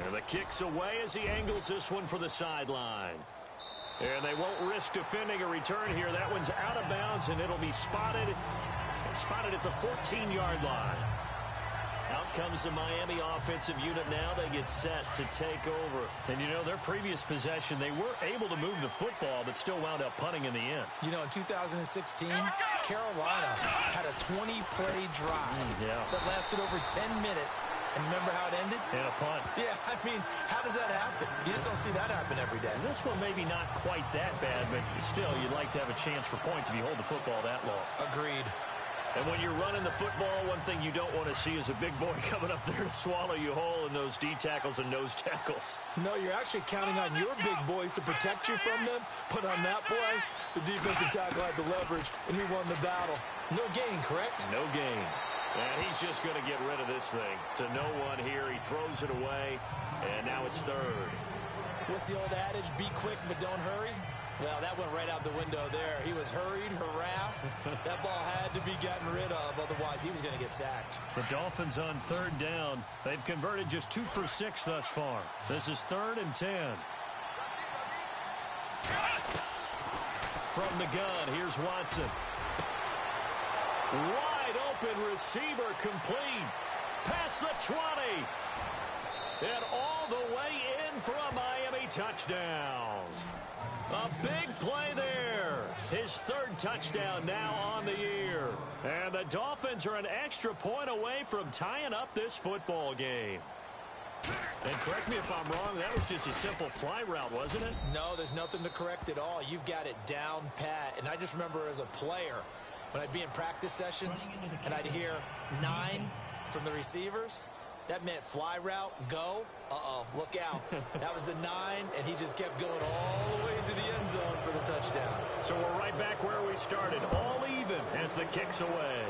And the kick's away as he angles this one for the sideline. And they won't risk defending a return here. That one's out of bounds, and it'll be spotted at the 14-yard line. Out comes the Miami offensive unit now. They get set to take over. And, you know, their previous possession, they were able to move the football, but still wound up punting in the end. You know, in 2016, Carolina had a 20-play drive that lasted over 10 minutes. And remember how it ended? And a punt. Yeah, I mean, how does that happen? You just don't see that happen every day. And this one maybe not quite that bad, but still, you'd like to have a chance for points if you hold the football that long. Agreed. And when you're running the football, one thing you don't want to see is a big boy coming up there to swallow you whole in those D tackles and nose tackles. No, you're actually counting on your big boys to protect you from them. But on that play, the defensive tackle had the leverage, and he won the battle. No gain, correct? No gain. And he's just going to get rid of this thing to no one here. He throws it away, and now it's 3rd. What's the old adage? Be quick, but don't hurry. Well, that went right out the window there. He was hurried, harassed. That ball had to be gotten rid of, otherwise he was going to get sacked. The Dolphins on 3rd down. They've converted just 2 for 6 thus far. This is 3rd and 10. From the gun, here's Watson. Wide open receiver complete. Past the 20. And all the way in for a Miami touchdown. A big play there. His 3rd touchdown now on the year. And the Dolphins are an extra point away from tying up this football game. And correct me if I'm wrong, that was just a simple fly route, wasn't it? No, there's nothing to correct at all. You've got it down pat. And I just remember as a player, when I'd be in practice sessions and I'd hear 9 from the receivers, that meant fly route, go. Uh-oh, look out. That was the 9, and he just kept going all the way into the end zone for the touchdown. So we're right back where we started, all even as the kick's away.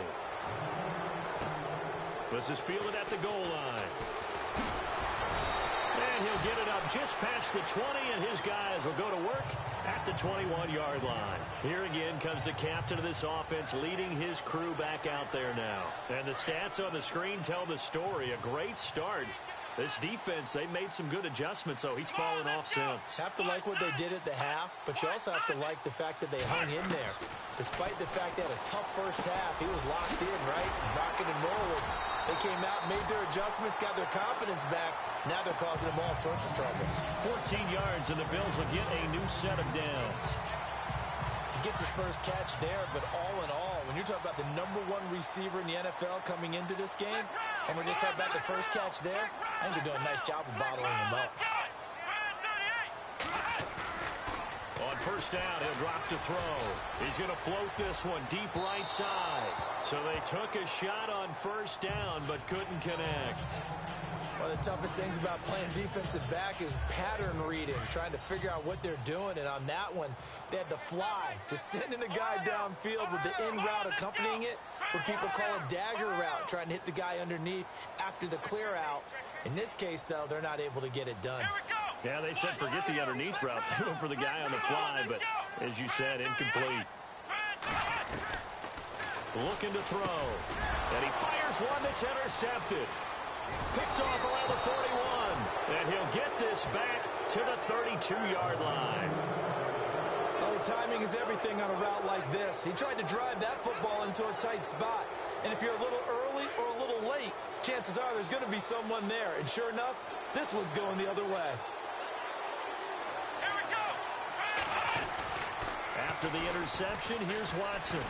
This is fielded at the goal line. And he'll get it up just past the 20, and his guys will go to work at the 21-yard line. Here again comes the captain of this offense leading his crew back out there now. And the stats on the screen tell the story. A great start. This defense, they made some good adjustments, so he's fallen off since. Have to like what they did at the half, but you also have to like the fact that they hung in there. Despite the fact they had a tough first half, he was locked in, right? Rocking and rolling. They came out, made their adjustments, got their confidence back. Now they're causing them all sorts of trouble. 14 yards, and the Bills will get a new set of downs. He gets his first catch there, but all in all, when you're talking about the #1 receiver in the NFL coming into this game, and we're just talking about the first catch there, I think they're doing a nice job of bottling him up. On 1st down, he'll drop to throw. He's going to float this one deep right side. So they took a shot on 1st down, but couldn't connect. One of the toughest things about playing defensive back is pattern reading, trying to figure out what they're doing. And on that one, they had the fly, just sending a guy downfield with the in route accompanying it, what people call a dagger route, trying to hit the guy underneath after the clear out. In this case, though, they're not able to get it done. Yeah, they said forget the underneath route. They went for the guy on the fly, but as you said, incomplete. Looking to throw. And he fires one that's intercepted. Picked off around the 41. And he'll get this back to the 32-yard line. Oh, timing is everything on a route like this. He tried to drive that football into a tight spot. And if you're a little early or a little late, chances are there's going to be someone there. And sure enough, this one's going the other way. Here we go. After the interception, here's Watson.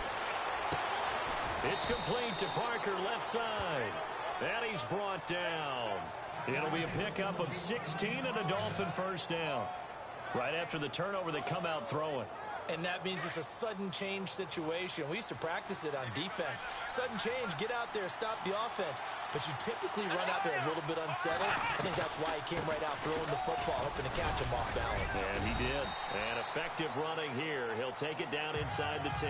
It's complete to Parker, left side. And he's brought down. It'll be a pickup of 16 and a Dolphin 1st down. Right after the turnover, they come out throwing. And that means it's a sudden change situation. We used to practice it on defense. Sudden change, get out there, stop the offense. But you typically run out there a little bit unsettled. I think that's why he came right out throwing the football, hoping to catch him off balance. And he did. And effective running here. He'll take it down inside the 10.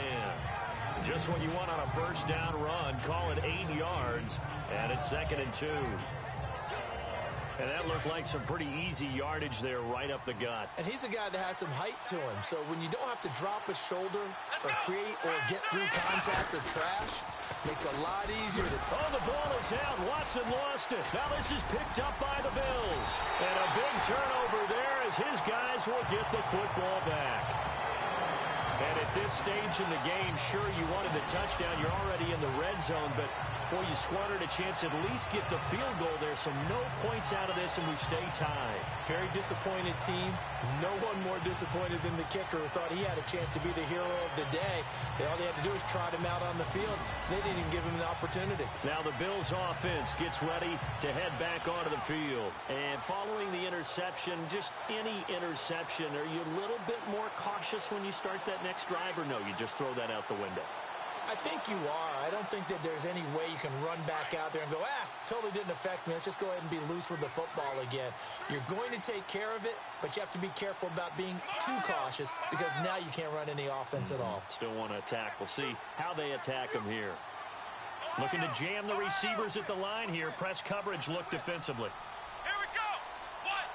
Just what you want on a 1st down run. Call it 8 yards. And it's 2nd and 2. And that looked like some pretty easy yardage there right up the gut. And he's a guy that has some height to him. So when you don't have to drop a shoulder or create or get through contact or trash, makes it a lot easier to... Oh, the ball is out. Watson lost it. Now this is picked up by the Bills. And a big turnover there as his guys will get the football back. And at this stage in the game, sure, you wanted the touchdown. You're already in the red zone, but, boy, you squandered a chance to at least get the field goal there, so no points out of this, and we stay tied. Very disappointed team. No one more disappointed than the kicker who thought he had a chance to be the hero of the day. All they had to do was trot him out on the field. They didn't even give him an opportunity. Now the Bills offense gets ready to head back onto the field. And following the interception, just any interception, are you a little bit more cautious when you start that next drive, or no, you just throw that out the window? I think you are. I don't think that there's any way you can run back out there and go, totally didn't affect me. Let's just go ahead and be loose with the football again. You're going to take care of it, but you have to be careful about being too cautious because now you can't run any offense at all. Still want to attack. We'll see how they attack them here. Looking to jam the receivers at the line here. Press coverage look defensively. Here we go. What?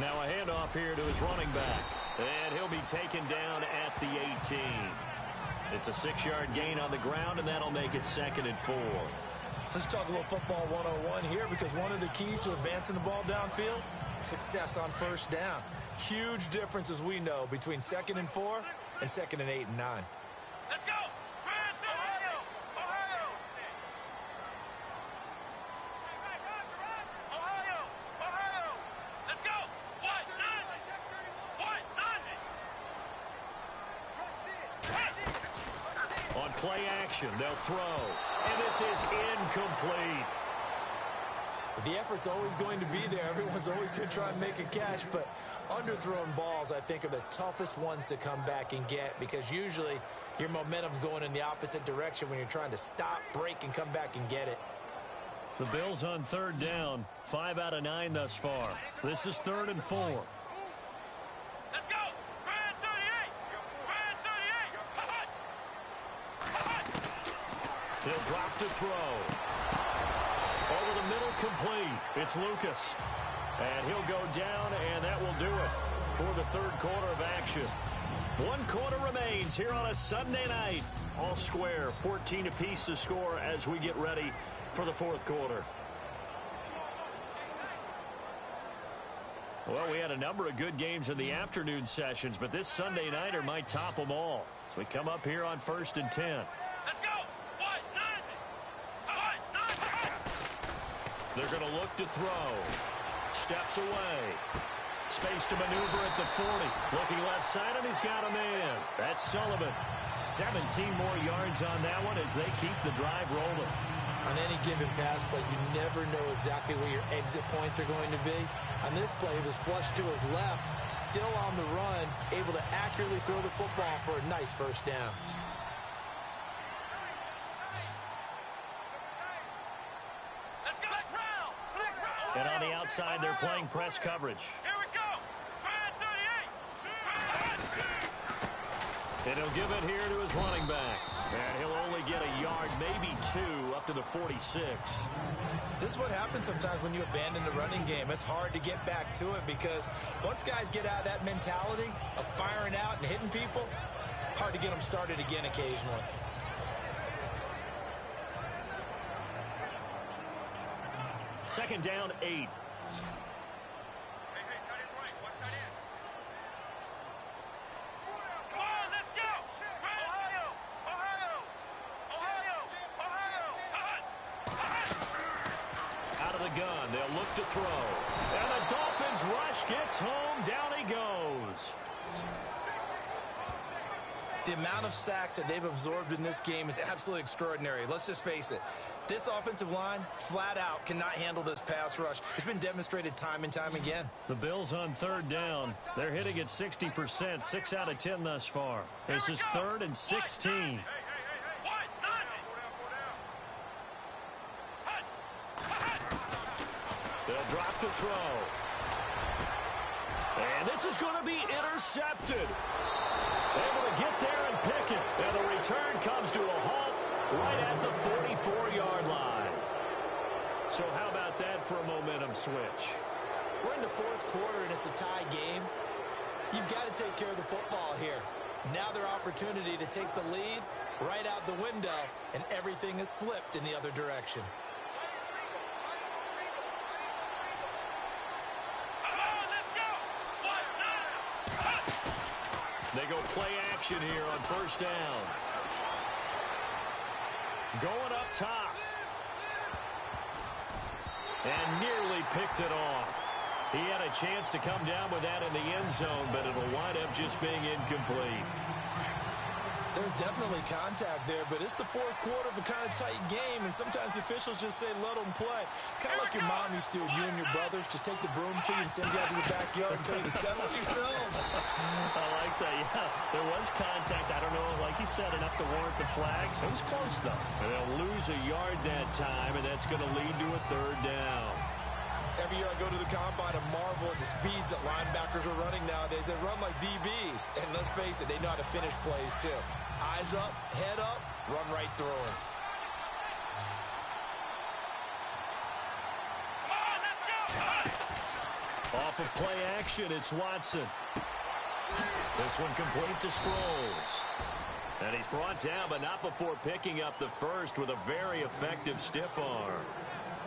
Now a handoff here to his running back. And he'll be taken down at the 18. It's a 6-yard gain on the ground, and that'll make it 2nd and 4. Let's talk a little football 101 here, because one of the keys to advancing the ball downfield, success on first down. Huge difference, as we know, between 2nd and 4 and 2nd and 8 and 9. Let's go! Ohio! Ohio! Ohio! Ohio! Let's go! What? None! What? None! On play action, they'll throw. And this is incomplete. The effort's always going to be there. Everyone's always going to try and make a catch, but underthrown balls, I think, are the toughest ones to come back and get, because usually your momentum's going in the opposite direction when you're trying to stop, break, and come back and get it. The Bills on 3rd down, 5 out of 9 thus far. This is 3rd and 4. Let's go! Brand 38! Brand 38! He'll drop to throw. Over the middle, complete. It's Lucas. And he'll go down, and that will do it for the 3rd quarter of action. 1 quarter remains here on a Sunday night. All square, 14 apiece to score as we get ready for the 4th quarter. Well, we had a number of good games in the afternoon sessions, but this Sunday nighter might top them all. So we come up here on 1st and 10. Let's go! What? None! They're going to look to throw. Steps away. Space to maneuver at the 40. Looking left side, and he's got a man. That's Sullivan. 17 more yards on that one as they keep the drive rolling. On any given pass play, you never know exactly where your exit points are going to be. On this play, he was flushed to his left, still on the run, able to accurately throw the football for a nice first down. And on the outside, they're playing press coverage. Here we go! Brand 38! And he'll give it here to his running back. And he'll only get a yard, maybe 2, up to the 46. This is what happens sometimes when you abandon the running game. It's hard to get back to it, because once guys get out of that mentality of firing out and hitting people, hard to get them started again occasionally. Second down, 8. Hey, tight end right. Watch tight end. Come on, let's go! Ohio! Ohio! Ohio! Ohio! Out of the gun, they'll look to throw. And the Dolphins rush gets home. Down he goes. The amount of sacks that they've absorbed in this game is absolutely extraordinary. Let's just face it. This offensive line, flat out, cannot handle this pass rush. It's been demonstrated time and time again. The Bills on 3rd down. They're hitting at 60%, 6 out of 10 thus far. This is 3rd and 16. Hey. What? None! They'll drop to throw. And this is going to be intercepted. Able to get there and pick it. And the return comes to a halt right at the 44-yard line. So how about that for a momentum switch? We're in the 4th quarter, and it's a tie game. You've got to take care of the football here. Now their opportunity to take the lead right out the window, and everything is flipped in the other direction. They go play action here on 1st down. Going up top. And nearly picked it off. He had a chance to come down with that in the end zone, but it'll wind up just being incomplete. There's definitely contact there, but it's the 4th quarter of a kind of tight game, and sometimes officials just say, let them play. Kind of like your mom used to with you and your brothers. Just take the broom to you and send you out to the backyard and tell you to settle yourselves. I like that, yeah. There was contact. I don't know, like he said, enough to warrant the flag. It was close, though. And they'll lose a yard that time, and that's going to lead to a 3rd down. Every year I go to the combine and marvel at the speeds that linebackers are running nowadays. They run like DBs. And let's face it, they know how to finish plays, too. Eyes up, head up, run right through them. Come on, let's go! Off of play action, it's Watson. This one complete to Sproles. And he's brought down, but not before picking up the first with a very effective stiff arm.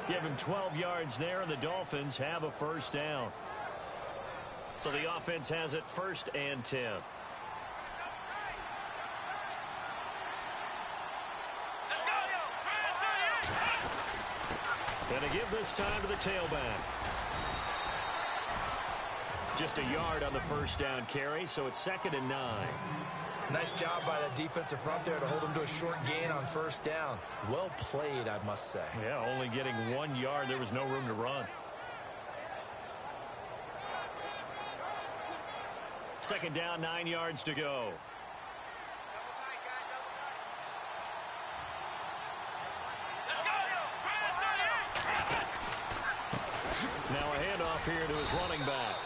Give him 12 yards there, and the Dolphins have a first down. So the offense has it 1st and 10. Going to give this time to the tailback. Just a yard on the first down carry, so it's 2nd and 9. Nice job by the defensive front there to hold him to a short gain on first down. Well played, I must say. Yeah, only getting 1 yard. There was no room to run. 2nd down, 9 yards to go. Now a handoff here to his running back.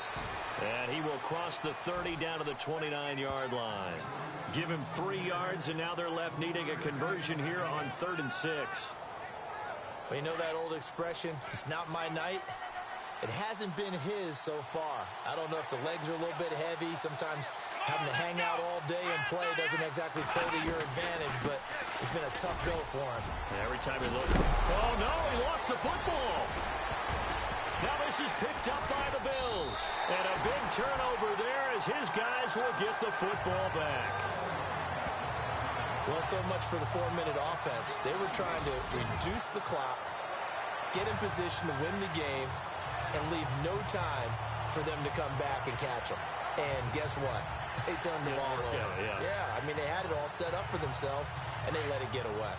And he will cross the 30 down to the 29-yard line. Give him 3 yards, and now they're left needing a conversion here on 3rd and 6. Well, you know that old expression, it's not my night? It hasn't been his so far. I don't know if the legs are a little bit heavy. Sometimes having to hang out all day and play doesn't exactly play to your advantage, but it's been a tough go for him. Every time he looks. Oh, no, he lost the football. Now this is picked up by the Bills. And a big turnover there as his guys will get the football back. Well, so much for the 4-minute offense. They were trying to reduce the clock, get in position to win the game, and leave no time for them to come back and catch them. And guess what? They turned the ball over. Yeah, I mean, they had it all set up for themselves, and they let it get away.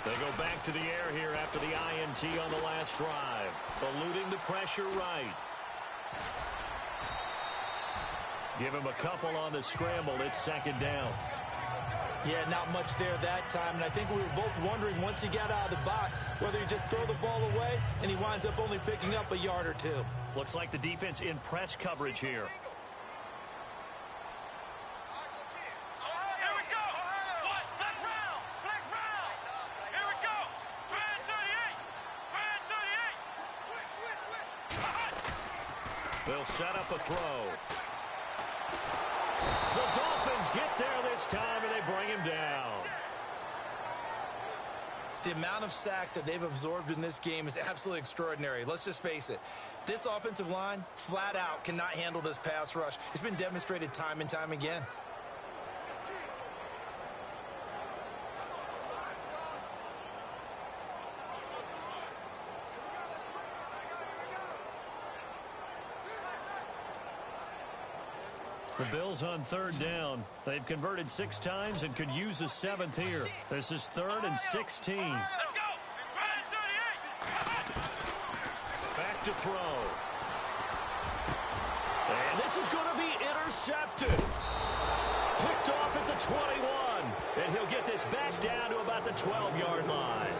They go back to the air here after the INT on the last drive. Eluding the pressure right. Give him a couple on the scramble. It's 2nd down. Yeah, not much there that time. And I think we were both wondering once he got out of the box whether he just throw the ball away and he winds up only picking up a yard or two. Looks like the defense in press coverage here. They'll set up a throw. The Dolphins get there this time, and they bring him down. The amount of sacks that they've absorbed in this game is absolutely extraordinary. Let's just face it. This offensive line, flat out, cannot handle this pass rush. It's been demonstrated time and time again. The Bills on 3rd down. They've converted 6 times and could use a 7th here. This is 3rd and 16. Back to throw. And this is going to be intercepted. Picked off at the 21. And he'll get this back down to about the 12-yard line.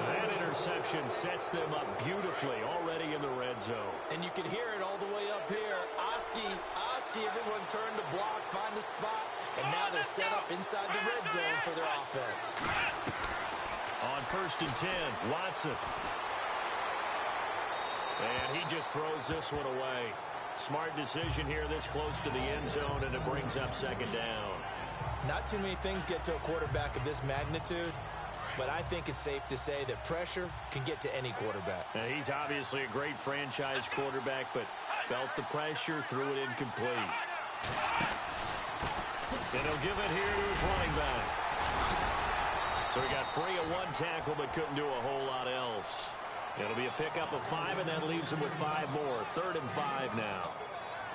That interception sets them up beautifully already in the red zone. And you can hear it all the way up here. Oski, everyone turned to block, find the spot, and now they're set up inside the red zone for their offense. On 1st and 10, Watson. And he just throws this one away. Smart decision here this close to the end zone, and it brings up 2nd down. Not too many things get to a quarterback of this magnitude, but I think it's safe to say that pressure can get to any quarterback. Now, he's obviously a great franchise quarterback, but felt the pressure, threw it incomplete. And he'll give it here to his running back. So he got free of 1 tackle, but couldn't do a whole lot else. It'll be a pickup of 5, and that leaves him with 5 more. 3rd and 5 now.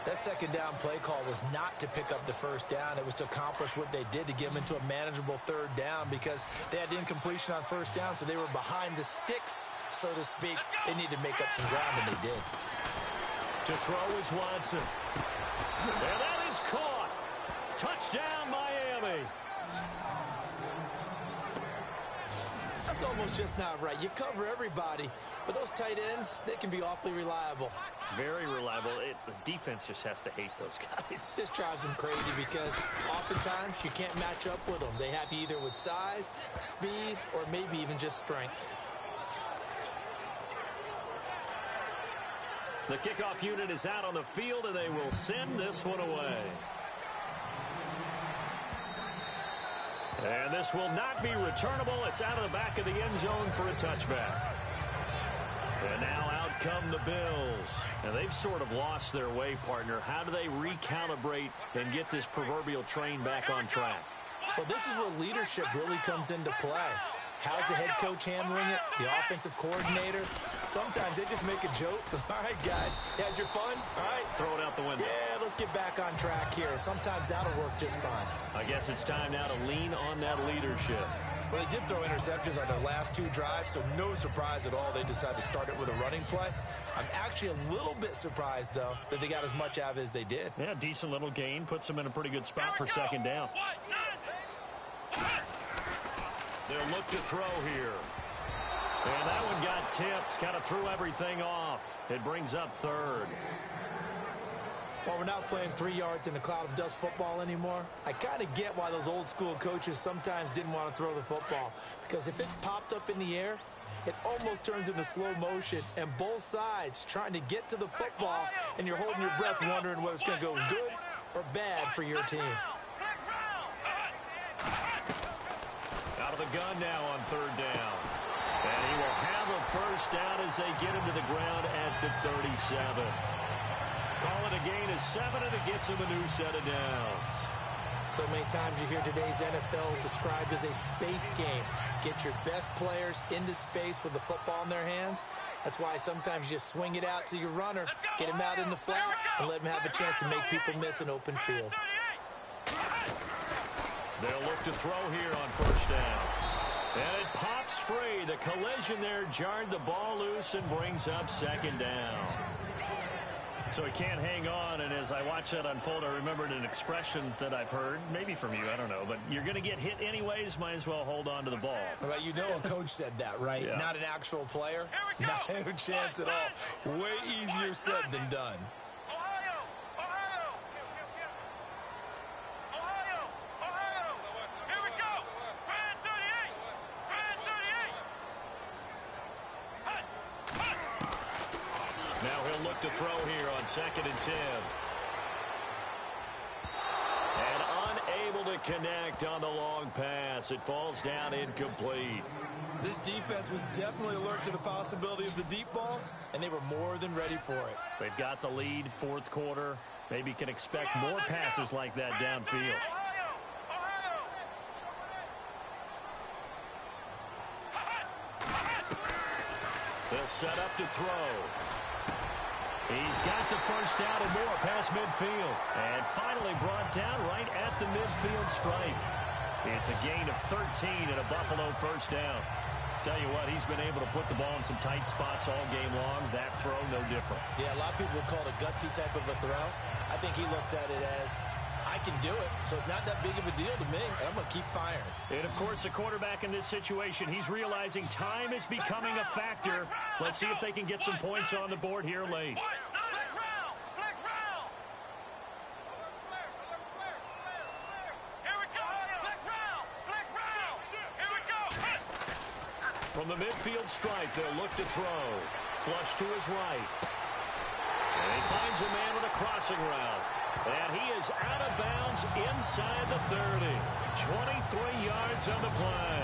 That 2nd down play call was not to pick up the first down. It was to accomplish what they did to get them into a manageable 3rd down because they had incompletion on first down, so they were behind the sticks, so to speak. They needed to make up some ground, and they did. To throw is Watson. And that is caught. Touchdown, Miami. It's almost just not right. You cover everybody, but those tight ends, they can be awfully reliable. Very reliable. The defense just has to hate those guys. Just drives them crazy because oftentimes you can't match up with them. They have you either with size, speed, or maybe even just strength. The kickoff unit is out on the field, and they will send this one away. And this will not be returnable. It's out of the back of the end zone for a touchback. And now out come the Bills. And they've sort of lost their way, partner. How do they recalibrate and get this proverbial train back on track? Well, this is where leadership really comes into play. How's the head coach handling it? The offensive coordinator? Sometimes they just make a joke. All right, guys, you had your fun? All right. Throw it out the window. Yeah, let's get back on track here. And sometimes that'll work just fine. I guess it's time now to lean on that leadership. Well, they did throw interceptions on their last 2 drives, so no surprise at all they decided to start it with a running play. I'm actually a little bit surprised, though, that they got as much out of it as they did. Yeah, decent little gain. Puts them in a pretty good spot for second down. They'll look to throw here. And that one got tipped. Kind of threw everything off. It brings up third. Well, we're not playing 3 yards in a cloud of dust football anymore. I kind of get why those old school coaches sometimes didn't want to throw the football. Because if it's popped up in the air, it almost turns into slow motion. And both sides trying to get to the football, and you're holding your breath wondering whether it's going to go good or bad for your team. Out of the gun now on third down. And he will have a first down as they get him to the ground at the 37. Call it a gain of 7, and it gets him a new set of downs. So many times you hear today's NFL described as a space game. Get your best players into space with the football in their hands. That's why sometimes you swing it out to your runner, get him out in the flat, and let him have a chance to make people miss an open field. They'll look to throw here on first down. And it pops free. The collision there jarred the ball loose and brings up second down. So he can't hang on, and as I watch that unfold, I remembered an expression that I've heard, maybe from you, I don't know, but you're going to get hit anyways, might as well hold on to the ball. Well, you know a coach said that, right? Yeah. Not an actual player. No chance at all. Way easier said than done. To throw here on 2nd and 10. And unable to connect on the long pass. It falls down incomplete. This defense was definitely alert to the possibility of the deep ball, and they were more than ready for it. They've got the lead, 4th quarter. Maybe can expect more passes like that downfield. They'll set up to throw. He's got the first down and more past midfield. And finally brought down right at the midfield stripe. It's a gain of 13 and a Buffalo first down. Tell you what, he's been able to put the ball in some tight spots all game long. That throw, no different. Yeah, a lot of people would call it a gutsy type of a throw. I think he looks at it as, I can do it, so it's not that big of a deal to me, and I'm going to keep firing. And, of course, the quarterback in this situation, he's realizing time is becoming a factor. Let's see if they can get some points on the board here late. From the midfield stripe, they'll look to throw. Flush to his right. And he finds a man with a crossing route. And he is out of bounds inside the 30. 23 yards on the play.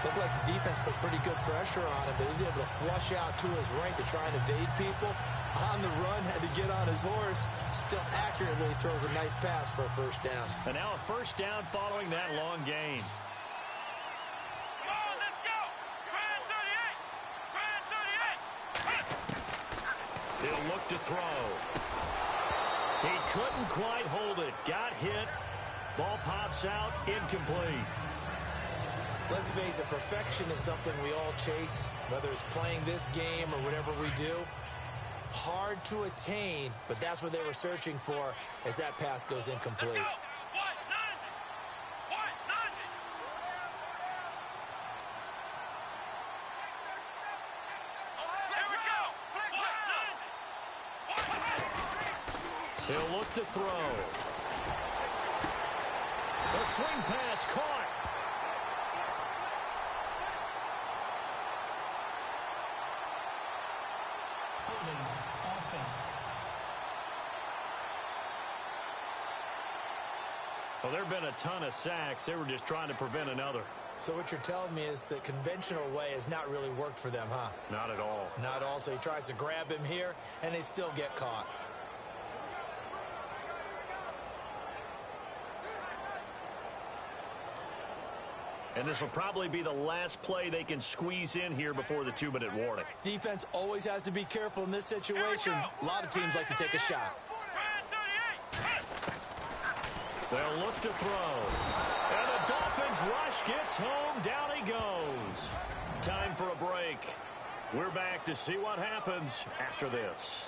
Looked like the defense put pretty good pressure on him, but he's able to flush out to his right to try and evade people. On the run, had to get on his horse. Still accurately throws a nice pass for a first down. And now a first down following that long gain. He'll look to throw. He couldn't quite hold it. Got hit. Ball pops out. Incomplete. Let's face it, perfection is something we all chase, whether it's playing this game or whatever we do. Hard to attain, but that's what they were searching for as that pass goes incomplete. He'll look to throw. The swing pass caught. Holding offense. Well, there have been a ton of sacks. They were just trying to prevent another. So what you're telling me is the conventional way has not really worked for them, huh? Not at all. Not all. So he tries to grab him here, and they still get caught. And this will probably be the last play they can squeeze in here before the 2-minute warning. Defense always has to be careful in this situation. A lot of teams like to take a shot. They'll look to throw. And the Dolphins rush gets home. Down he goes. Time for a break. We're back to see what happens after this.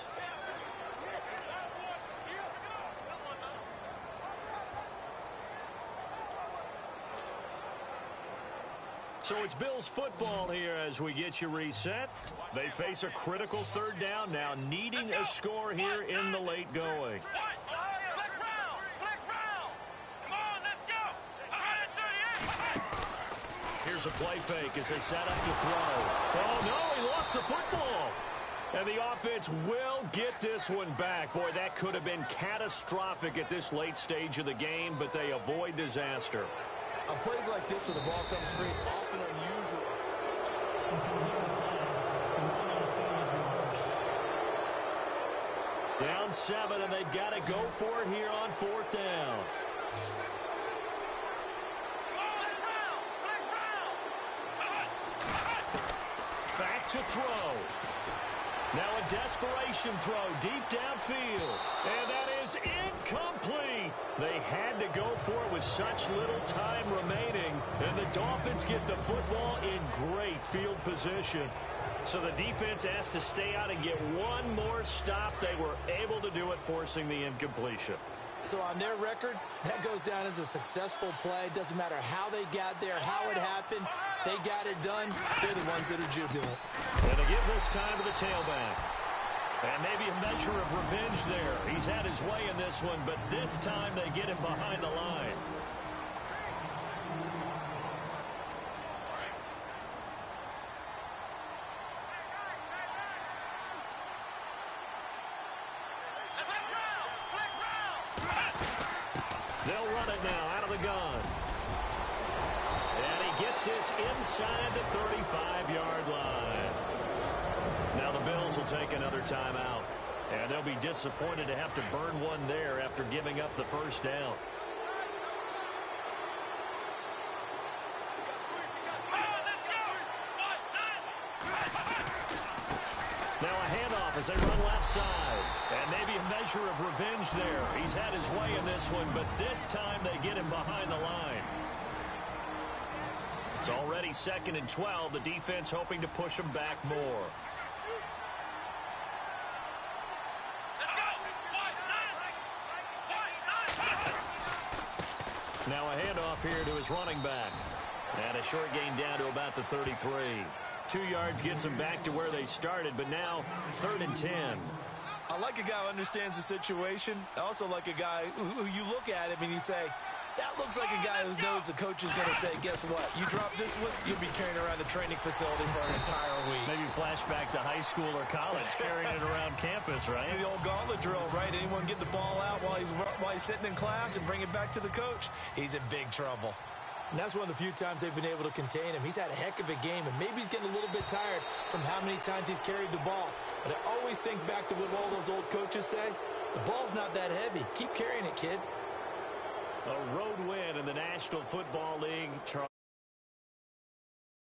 So it's Bills football here as we get you reset. They face a critical third down now, needing a score here in the late going. Here's a play fake as they set up to throw. Oh, no, he lost the football. And the offense will get this one back. Boy, that could have been catastrophic at this late stage of the game, but they avoid disaster. On plays like this, when the ball comes free, it's often unusual. After reviewing the play, the run on the field is reversed. Down 7, and they've got to go for it here on 4th down. Back to throw. Now a desperation throw deep downfield. And that is incomplete. They had to go for it with such little time remaining. And the Dolphins get the football in great field position. So the defense has to stay out and get one more stop. They were able to do it, forcing the incompletion. So on their record, that goes down as a successful play. Doesn't matter how they got there, how it happened. They got it done. They're the ones that are jubilant. And they give this time to the tailback. And maybe a measure of revenge there. He's had his way in this one, but this time they get him behind the line. They'll run it now out of the gun. And he gets this inside the 35-yard line. Now the Bills will take another timeout. And they'll be disappointed to have to burn one there after giving up the first down. Now a handoff as they run left side. And maybe a measure of revenge there. He's had his way in this one, but this time they get him behind the line. It's already 2nd and 12. The defense hoping to push him back more. Now a handoff here to his running back. And a short gain down to about the 33. 2 yards gets them back to where they started, but now 3rd and 10. I like a guy who understands the situation. I also like a guy who you look at him and you say, that looks like a guy who knows the coach is going to say, guess what? You drop this one, you'll be carrying around the training facility for an entire week. Maybe flashback to high school or college, carrying it around campus, right? The old gauntlet drill, right? Anyone get the ball out while he's sitting in class and bring it back to the coach? He's in big trouble. And that's one of the few times they've been able to contain him. He's had a heck of a game, and maybe he's getting a little bit tired from how many times he's carried the ball. But I always think back to what all those old coaches say. The ball's not that heavy. Keep carrying it, kid. A road win in the National Football League.